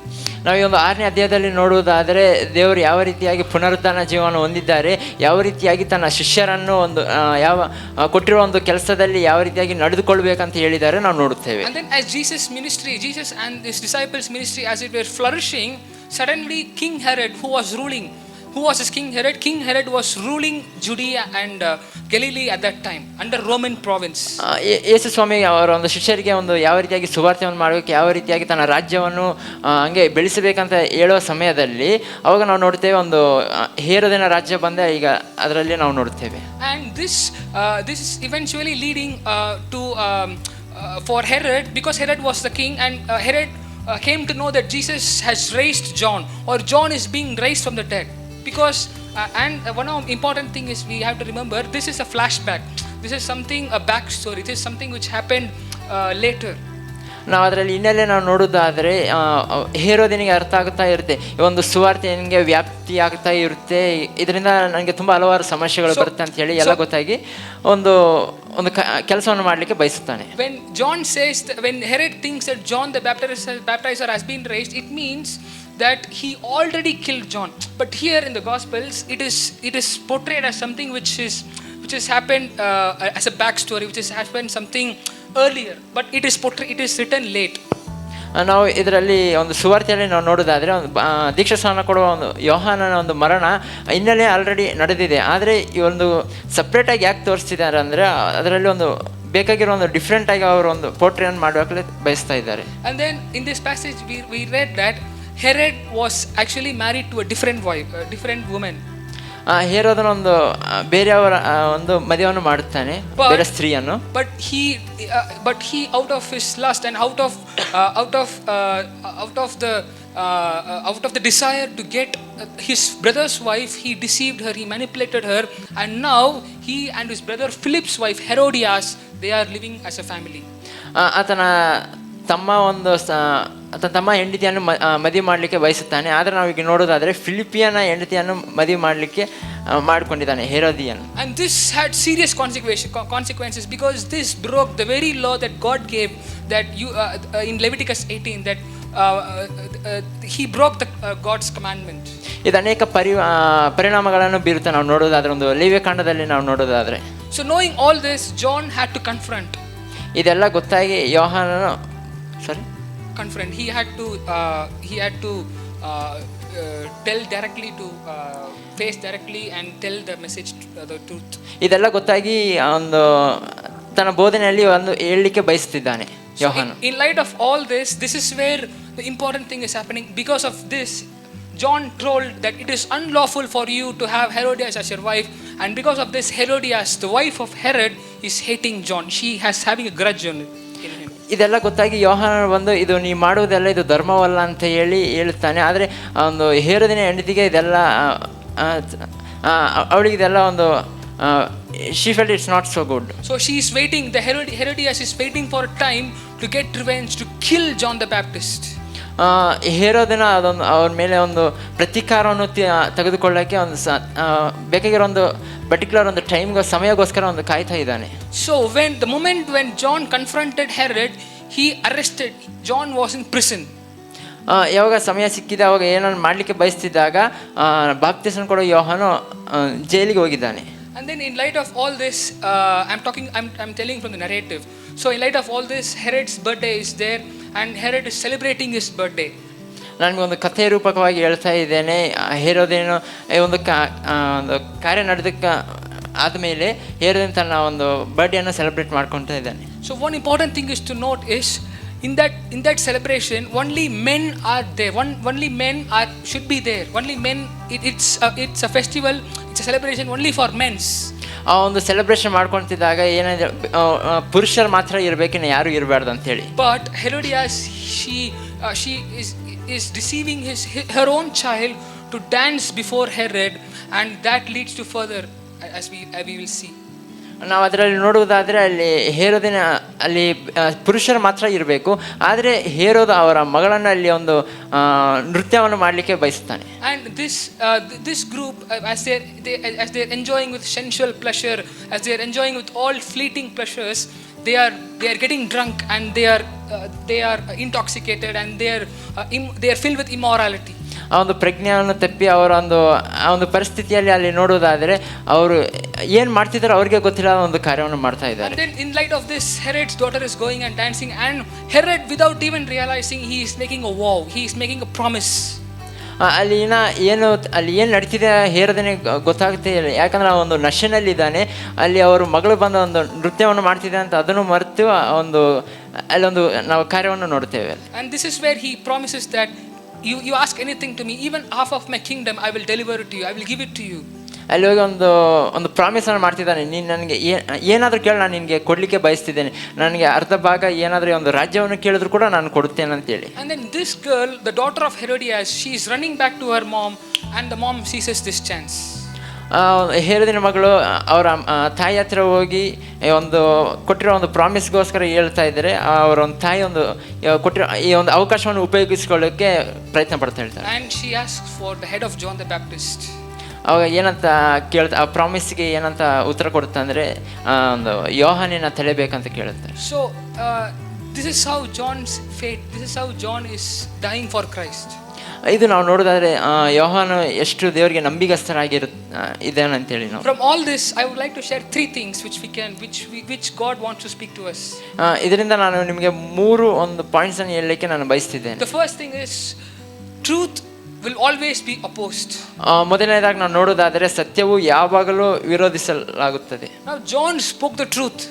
ನಾವು ಈ ಒಂದು 6ನೇ ಅಧ್ಯಾಯದಲ್ಲಿ ನೋಡುವುದಾದರೆ ದೇವರು ಯಾವ ರೀತಿಯಾಗಿ ಪುನರುತ್ಥಾನ ಜೀವನ ಹೊಂದಿದ್ದಾರೆ, ಯಾವ ರೀತಿಯಾಗಿ ತನ್ನ ಶಿಷ್ಯರನ್ನು ಒಂದು ಯಾವ ಕೊಟ್ಟಿರೋ ಒಂದು ಕೆಲಸದಲ್ಲಿ ಯಾವ ರೀತಿಯಾಗಿ ನಡೆದುಕೊಳ್ಬೇಕಂತ ಹೇಳಿದ್ದಾರೆ ನಾವು ನೋಡುತ್ತೇವೆ. And then as Jesus and his disciples ministry as it were flourishing, suddenly King Herod, who was ruling, who was this King Herod? King Herod was ruling Judea and Galilee at that time under Roman province. ಯೇಸು ಸ್ವಾಮಿ ಅವರ ಒಂದು ಶಿಷ್ಯರಿಗೆ ಒಂದು ಯಾವ ರೀತಿಯಾಗಿ ಸುವಾರ್ತೆಯನ್ನು ಮಾಡಬೇಕು, ಯಾವ ರೀತಿಯಾಗಿ ತನ್ನ ರಾಜ್ಯವನ್ನು ಹಂಗೆ ಬೆಳೆಸಬೇಕಂತ ಹೇಳುವ ಸಮಯದಲ್ಲಿ ಅವಾಗ ನಾವು ನೋಡ್ತೇವೆ ಒಂದು ಹೇರೋದನ ರಾಜ್ಯ ಬಂದ ಈಗ ಅದರಲ್ಲಿ ನಾವು ನೋಡ್ತೇವೆ. And this is eventually leading to for Herod, because Herod was the king, and Herod came to know that Jesus has raised John, or John is being raised from the dead. Because and one of important thing is we have to remember, this is a flashback, this is something, a back story, this is something which happened later. ನಾವು ಅದರಲ್ಲಿ ಹಿನ್ನೆಲೆ ನಾವು ನೋಡೋದಾದರೆ ಹೇರೋದನಿಗೆ ಅರ್ಥ ಆಗ್ತಾ ಇರುತ್ತೆ, ಈ ಒಂದು ಸುವಾರ್ತೆ ನನಗೆ ವ್ಯಾಪ್ತಿ ಆಗ್ತಾ ಇರುತ್ತೆ, ಇದರಿಂದ ನನಗೆ ತುಂಬ ಹಲವಾರು ಸಮಸ್ಯೆಗಳು ಬರುತ್ತೆ ಅಂತ ಹೇಳಿ ಎಲ್ಲ ಗೊತ್ತಾಗಿ ಒಂದು ಕೆಲಸವನ್ನು ಮಾಡಲಿಕ್ಕೆ ಬಯಸುತ್ತಾನೆ. When John says when Herod thinks that John the baptizer has been raised, it means that he already killed John. But here in the Gospels, it is portrayed as something which has happened as a backstory, which has happened something earlier, but it is written late. ನಾವು ಇದರಲ್ಲಿ ಒಂದು ಸುವಾರ್ತೆಯಲ್ಲಿ ನಾವು ನೋಡೋದಾದರೆ ಒಂದು ದೀಕ್ಷಾ ಸ್ನಾನ ಕೊಡುವ ಒಂದು ಯೋಹಾನನ ಒಂದು ಮರಣ ಹಿನ್ನೆಲೆ ಆಲ್ರೆಡಿ ನಡೆದಿದೆ. ಆದರೆ ಈ ಒಂದು ಸಪ್ರೇಟಾಗಿ ಯಾಕೆ ತೋರಿಸ್ತಿದ್ದಾರೆ ಅಂದರೆ ಅದರಲ್ಲಿ ಒಂದು ಬೇಕಾಗಿರೋ ಒಂದು ಡಿಫ್ರೆಂಟಾಗಿ ಅವರು ಒಂದು ಪೋರ್ಟ್ರೇಯನ್ನು ಮಾಡಬೇಕಲೇ ಬಯಸ್ತಾ ಇದ್ದಾರೆ. And then in this passage we read that Herod was actually married to a different wife, a different woman. ಹೇರೋದನ ಒಂದು ಬೇರೆಯವರ ಒಂದು ಮದುವೆಯನ್ನು ಮಾಡುತ್ತಾನೆ, ಬೇರೆ ಸ್ತ್ರೀಯನ್ನು. But he out of his lust and out of the desire to get his brother's wife, he deceived her, he manipulated her, and now he and his brother Philip's wife Herodias, they are living as a family. ಆತನ ತಮ್ಮ ಹೆಂಡತಿಯನ್ನು ಮದುವೆ ಮಾಡಲಿಕ್ಕೆ ಬಯಸುತ್ತಾನೆ. ಆದರೆ ನಾವೀಗ ನೋಡೋದಾದರೆ ಫಿಲಿಪಿಯನ ಹೆಂಡತಿಯನ್ನು ಮದುವೆ ಮಾಡಲಿಕ್ಕೆ ಮಾಡಿಕೊಂಡಿದ್ದಾನೆ, ಹೆರೋದಿಯನ್. And this had serious consequences, because this broke the very law that God gave, that you in Leviticus 18, that he broke the God's commandment. ಇದು ಅನೇಕ ಪರಿಣಾಮಗಳನ್ನು ಬೀರುತ್ತೆ ನಾವು ನೋಡೋದಾದ್ರೆ, ಒಂದು ಲೇವ್ಯಕಾಂಡದಲ್ಲಿ ನಾವು ನೋಡೋದಾದರೆ. So knowing all this, John had to confront. ಇದೆಲ್ಲ ಗೊತ್ತಾಗಿ ಯೋಹಾನನು confront, he had to tell directly, to face directly and tell the message, the truth. ಇದೆಲ್ಲ ಗೊತ್ತಾಗಿ ಒಂದು ತನ್ನ ಬೋಧನೆಯಲ್ಲಿ ಒಂದು ಹೇಳಲಿಕ್ಕೆ ಬಯಸುತ್ತಿದ್ದಾನೆ ಯೋಹಾನ. In light of all this is where the important thing is happening. Because of this, John told that it is unlawful for you to have Herodias as your wife, and because of this, Herodias, the wife of Herod, is hating John. She has having a grudge on him. ಇದೆಲ್ಲ ಗೊತ್ತಾಗಿ ಯೋಹಾನ ಬಂದು ಇದು ನೀ ಮಾಡುವುದೆಲ್ಲ ಇದು ಧರ್ಮವಲ್ಲ ಅಂತ ಹೇಳುತ್ತಾನೆ. ಆದರೆ ಒಂದು ಹೇರೋದಿನ ಹೆಂಡತಿಗೆ ಇದೆಲ್ಲ ಅವಳಿಗೆ ಇದೆಲ್ಲ ಒಂದು she felt it's not so good. So she is waiting, the Herodias is waiting for a time to get revenge, to kill John the Baptist. ಹೇರೋದನ ಅದೊಂದು ಅವ್ರ ಮೇಲೆ ಒಂದು ಪ್ರತೀಕಾರವನ್ನು ತೆಗೆದುಕೊಳ್ಳೋಕ್ಕೆ ಒಂದು ಬೇಕಾಗಿರೋ ಒಂದು ಪರ್ಟಿಕ್ಯುಲರ್ ಒಂದು ಟೈಮ್ಗೆ ಸಮಯಗೋಸ್ಕರ ಒಂದು ಕಾಯ್ತಾ ಇದ್ದಾನೆ. So the moment when John confronted Herod, he arrested. John was in prison. ಯಾವಾಗ ಸಮಯ ಸಿಕ್ಕಿದೆ ಅವಾಗ ಏನನ್ನು ಮಾಡಲಿಕ್ಕೆ ಬಯಸ್ತಿದ್ದಾಗ ಬಾಪ್ತಿಸ್ಮ ಕೊಡೋ ಯೋಹಾನು ಜೈಲಿಗೆ ಹೋಗಿದ್ದಾನೆ. And then in light of all this, I'm telling from the narrative. So in light of all this, Herod's birthday is there, and Herod is celebrating his birthday. ನನಗೊಂದು ಕಥೆ ರೂಪಕವಾಗಿ ಹೇಳ್ತಾ ಇದ್ದೇನೆ. ಹೇರೋದೇನು ಒಂದು ಕಾರ್ಯ ನಡೆದಕ್ಕೆ ಆದಮೇಲೆ ಹೇರೋದೇನು ತನ್ನ ಒಂದು ಬರ್ಡೇಯನ್ನು ಸೆಲೆಬ್ರೇಟ್ ಮಾಡ್ಕೊಳ್ತಾ ಇದ್ದಾನೆ. So one important thing is to note is in that celebration only men are there. Only men should be there. Only men. It's a festival. It's a celebration only for men. ಆ ಒಂದು celebration ಮಾಡ್ಕೊಳ್ತಿದ್ದಾಗ ಏನಾದ್ರೆ ಪುರುಷರು ಮಾತ್ರ ಇರಬೇಕಿನ್ನ ಯಾರು ಇರಬಾರ್ದು ಅಂತೇಳಿ. But Herodias, she is deceiving her own child to dance before Herod, and that leads to further, as we will see. ನಾವು ಅದರಲ್ಲಿ ನೋಡುವುದಾದರೆ ಅಲ್ಲಿ ಹೇರೋದಿನ ಅಲ್ಲಿ ಪುರುಷರು ಮಾತ್ರ ಇರಬೇಕು, ಆದರೆ ಹೇರೋದ ಅವರ ಮಗಳನ್ನು ಅಲ್ಲಿ ಒಂದು ನೃತ್ಯವನ್ನು ಮಾಡಲಿಕ್ಕೆ ಬಯಸುತ್ತಾನೆ. And this group, as they're enjoying with sensual pleasure, as they're enjoying with all fleeting pleasures, they are getting drunk, and they are intoxicated, and they are filled with immorality. ಆ ಒಂದು ಪ್ರಜ್ಞೆಯನ್ನು ತಪ್ಪಿ ಅವರ ಒಂದು ಪರಿಸ್ಥಿತಿಯಲ್ಲಿ ಅಲ್ಲಿ ನೋಡೋದಾದರೆ ಅವರು ಏನು ಮಾಡ್ತಿದ್ದಾರೆ ಅವ್ರಿಗೆ ಗೊತ್ತಿಲ್ಲ ಒಂದು ಕಾರ್ಯವನ್ನು ಮಾಡ್ತಾ ಇದ್ದಾರೆ. And then in light of this, Herod's daughter is going and dancing, and Herod, without even realizing, he is making a vow, he is making a promise. ಅಲ್ಲಿ ಅಲ್ಲಿ ಏನು ನಡೀತಿದೆ ಹೇರದೇನೆ ಗೊತ್ತಾಗ್ತೇ ಇಲ್ಲ. ಯಾಕಂದ್ರೆ ಆ ಒಂದು ನಶೆನಲ್ಲಿದ್ದಾನೆ. ಅಲ್ಲಿ ಅವರು ಮಗಳು ಬಂದ ಒಂದು ನೃತ್ಯವನ್ನು ಮಾಡ್ತಿದೆ ಅಂತ ಅದನ್ನು ಮರೆತು ಅಲ್ಲೊಂದು ನಾವು ಕಾರ್ಯವನ್ನು ನೋಡ್ತೇವೆ. And this is where he promises that you ask anything to me, even half of my kingdom I will deliver it to you, I will give it to you. ಅಲ್ಲಿ ಹೋಗಿ ಒಂದು ಪ್ರಾಮಿಸನ್ನು ಮಾಡ್ತಿದ್ದಾನೆ. ನೀನು ನನಗೆ ಏನಾದರೂ ಕೇಳಿ ನಾನು ನಿನಗೆ ಕೊಡಲಿಕ್ಕೆ ಬಯಸ್ತಿದ್ದೇನೆ. ನನಗೆ ಅರ್ಧ ಭಾಗ ಏನಾದರೂ ಒಂದು ರಾಜ್ಯವನ್ನು ಕೇಳಿದ್ರು ಕೂಡ ನಾನು ಕೊಡುತ್ತೇನೆ ಅಂತೇಳಿ. And then this girl, the daughter of Herodias, she is running back to her mom and the mom seizes this chance. ಹೇರೋದಿನ ಮಗಳು ಅವರ ತಾಯಿ ಹತ್ರ ಹೋಗಿ ಕೊಟ್ಟಿರೋ ಒಂದು ಪ್ರಾಮಿಸ್ಗೋಸ್ಕರ ಹೇಳ್ತಾ ಇದ್ದಾರೆ. ಅವರ ಒಂದು ತಾಯಿ ಕೊಟ್ಟಿರೋ ಈ ಒಂದು ಅವಕಾಶವನ್ನು ಉಪಯೋಗಿಸಿಕೊಳ್ಳೋಕ್ಕೆ ಪ್ರಯತ್ನ ಪಡ್ತಾ ಹೇಳ್ತಾರೆ. And she asks for the head of John the Baptist. ಅವಾಗ ಏನಂತ ಕೇಳ್ತಾ ಆ ಪ್ರಾಮಿಸ್ಗೆ ಏನಂತ ಉತ್ತರ ಕೊಡುತ್ತೆ ಅಂದರೆ ಒಂದು ಯೋಹಾನನ ತಲೆ ಬೇಕಂತ ಕೇಳುತ್ತೆ. So this is how John's fate, this is how John is dying for Christ. ಇದು ನಾವು ನೋಡೋದಾದ್ರೆ ಯೋಹಾನ ಎಷ್ಟು ದೇವರಿಗೆ ನಂಬಿಗಸ್ತರಾಗಿದ್ದಾನೆ ಅಂತೇಳಿ ನಾವು. From all this I would like to share three things which God wants to speak to us. ಇದರಿಂದ ನಾನು ನಿಮಗೆ 3 ಪಾಯಿಂಟ್ಸ್ ಅನ್ನು ಹೇಳಲಿಕ್ಕೆ ನಾನು ಬಯಸ್ತಿದ್ದೇನೆ. The first thing is truth will always be opposed. ಮೊದಲನೇದಾಗಿ ನಾವು ನೋಡೋದಾದರೆ ಸತ್ಯವು ಯಾವಾಗಲೂ ವಿರೋಧಿಸಲಾಗುತ್ತದೆ. Now John spoke the truth.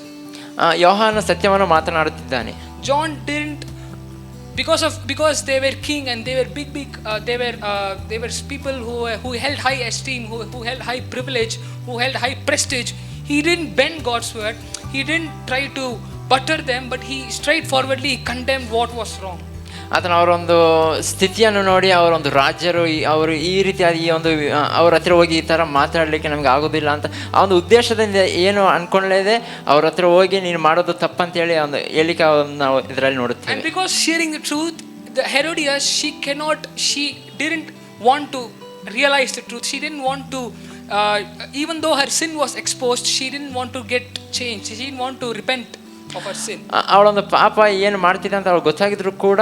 ಯೋಹಾನ ಸತ್ಯವನ್ನು ಮಾತನಾಡುತ್ತಿದ್ದಾನೆ. John didn't because they were king and they were big they were people who held high esteem, who held high privilege, who held high prestige. He didn't bend God's word, he didn't try to butter them, but he straightforwardly condemned what was wrong. ಆತನ ಅವರೊಂದು ಸ್ಥಿತಿಯನ್ನು ನೋಡಿ ಅವರೊಂದು ರಾಜ್ಯರು ಅವರು ಈ ರೀತಿಯಾದ ಅವ್ರ ಹತ್ರ ಹೋಗಿ ಈ ಥರ ಮಾತಾಡಲಿಕ್ಕೆ ನಮ್ಗೆ ಆಗೋದಿಲ್ಲ ಅಂತ ಆ ಒಂದು ಉದ್ದೇಶದಿಂದ ಏನು ಅನ್ಕೊಳ್ಳೇದೆ ಅವ್ರ ಹತ್ರ ಹೋಗಿ ನೀನು ಮಾಡೋದು ತಪ್ಪಂತೇಳಿ ಹೇಳಿಕೆ ನಾವು ಇದರಲ್ಲಿ ನೋಡುತ್ತೇವೆ. And because sharing the truth, the Herodias, she didn't want to realize the truth. She didn't want to even though her sin was exposed, she didn't want to get changed. She didn't want to repent of her sin. ಅವಳೊಂದು ಪಾಪ ಏನು ಮಾಡ್ತಿದೆ ಅಂತ ಅವಳು ಗೊತ್ತಾಗಿದ್ರು ಕೂಡ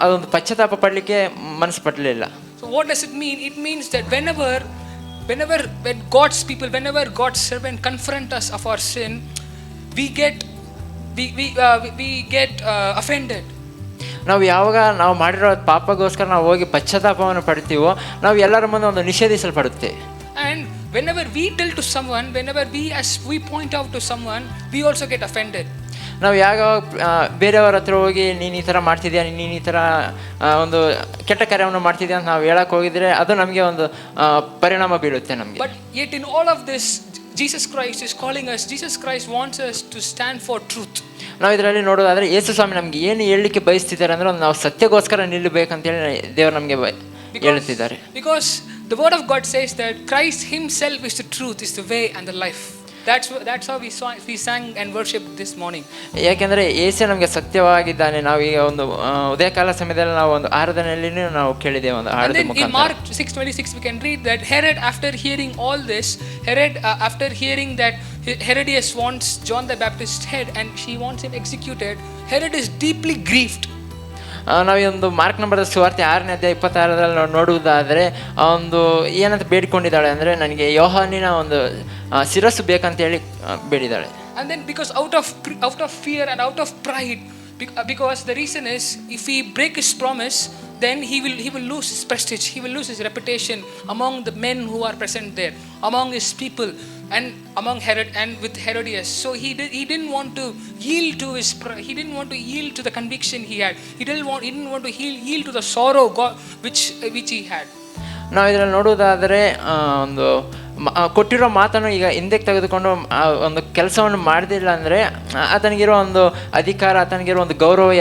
ಅದೊಂದು ಪಶ್ಚಾತ್ತಾಪ ಪಡಲಿಕ್ಕೆ ಮನಸ್ಸು ಪಡಲಿಲ್ಲ. So what does it mean? It means that when God's people, whenever God's servant confront us of our sin, we get offended. ನಾವು ಯಾವಾಗ ನಾವು ಮಾಡಿರೋ ಪಾಪಗೋಸ್ಕರ ನಾವು ಹೋಗಿ ಪಶ್ಚಾತ್ತಾಪವನ್ನು ಪಡ್ತೀವೋ ನಾವು ಎಲ್ಲರ ಮುಂದೆ ಒಂದು ನಿಷೇಧಿಸಲ್ಪಡುತ್ತೆ. And whenever we tell to someone, whenever we point out to someone, we also get offended. ನಾವು ಬೇರೆಯವ್ರ ಹತ್ರ ಹೋಗಿ ನೀನು ಈ ಥರ ಮಾಡ್ತಿದ್ಯಾ, ನೀನು ಈ ಥರ ಒಂದು ಕೆಟ್ಟ ಕಾರ್ಯವನ್ನು ಮಾಡ್ತಿದ್ಯಾ ಅಂತ ನಾವು ಹೇಳಕ್ಕೆ ಹೋಗಿದ್ರೆ ಅದು ನಮಗೆ ಒಂದು ಪರಿಣಾಮ ಬೀಳುತ್ತೆ ನಮಗೆ. But yet in all of this, Jesus Christ is calling us. Jesus Christ wants us to stand for truth. ನಾವು ಇದರಲ್ಲಿ ನೋಡೋದಾದ್ರೆ ಯೇಸು ಸ್ವಾಮಿ ನಮ್ಗೆ ಏನು ಹೇಳಲಿಕ್ಕೆ ಬಯಸ್ತಿದ್ದಾರೆ ಅಂದ್ರೆ ನಾವು ಸತ್ಯಗೋಸ್ಕರ ನಿಲ್ಲಬೇಕಂತೇಳಿ ದೇವರು ನಮಗೆ ಹೇಳ್ತಿದ್ದಾರೆ. Because the word of God says that Christ himself is the truth, is the way and the life. That's how we sang and worshiped this morning. ಯಾಕೆಂದ್ರೆ ಯೇಸು ನಮಗೆ ಸತ್ಯವಾಗಿದ್ದಾನೆ. ನಾವು ಈಗ ಒಂದು ಉದಯಕಾಲ ಸಮಯದಲ್ಲಿ ನಾವು ಒಂದು ಆರಾಧನೆಯಲ್ಲಿ ನಾವು ಕೇಳಿದ್ದೇವೆ ಒಂದು ಹಾಡಿನ ಮುಖಾಂತರ. In Mark 6:26 we can read that Herod, after hearing all this, after hearing that Herodias wants John the Baptist's head and she wants him executed, Herod is deeply grieved. ನಾವು ಈ ಒಂದು ಮಾರ್ಕ್ ನಂಬರ್ ಸುವಾರ್ತೆ 6ನೇ ಅಧ್ಯಾಯ 26ರಲ್ಲಿ ನಾವು ನೋಡುವುದಾದರೆ ಒಂದು ಏನಂತ ಬೇಡಿಕೊಂಡಿದ್ದಾಳೆ ಅಂದರೆ ನನಗೆ ಯೋಹಾನಿನ ಒಂದು ಶಿರಸ್ಸು ಬೇಕಂತೇಳಿ ಬೇಡಿದ್ದಾಳೆ. And then because out of fear and out of pride, because the reason is if he break his promise, then he will lose his prestige, he will lose his reputation among the men who are present there, among his people and among Herod and with Herodias. So he didn't want to yield to he didn't want to yield to the conviction he had. He didn't want to yield to the sorrow which he had. ನಾವು ಇದರಲ್ಲಿ ನೋಡುವುದಾದರೆ ಒಂದು ಕೊಟ್ಟಿರೋ ಮಾತನ್ನು ಈಗ ಹಿಂದಕ್ಕೆ ತೆಗೆದುಕೊಂಡು ಒಂದು ಕೆಲಸವನ್ನು ಮಾಡದಿಲ್ಲ ಅಂದರೆ ಆತನಿಗಿರೋ ಒಂದು ಅಧಿಕಾರ, ಆತನಿಗಿರೋ ಒಂದು ಗೌರವ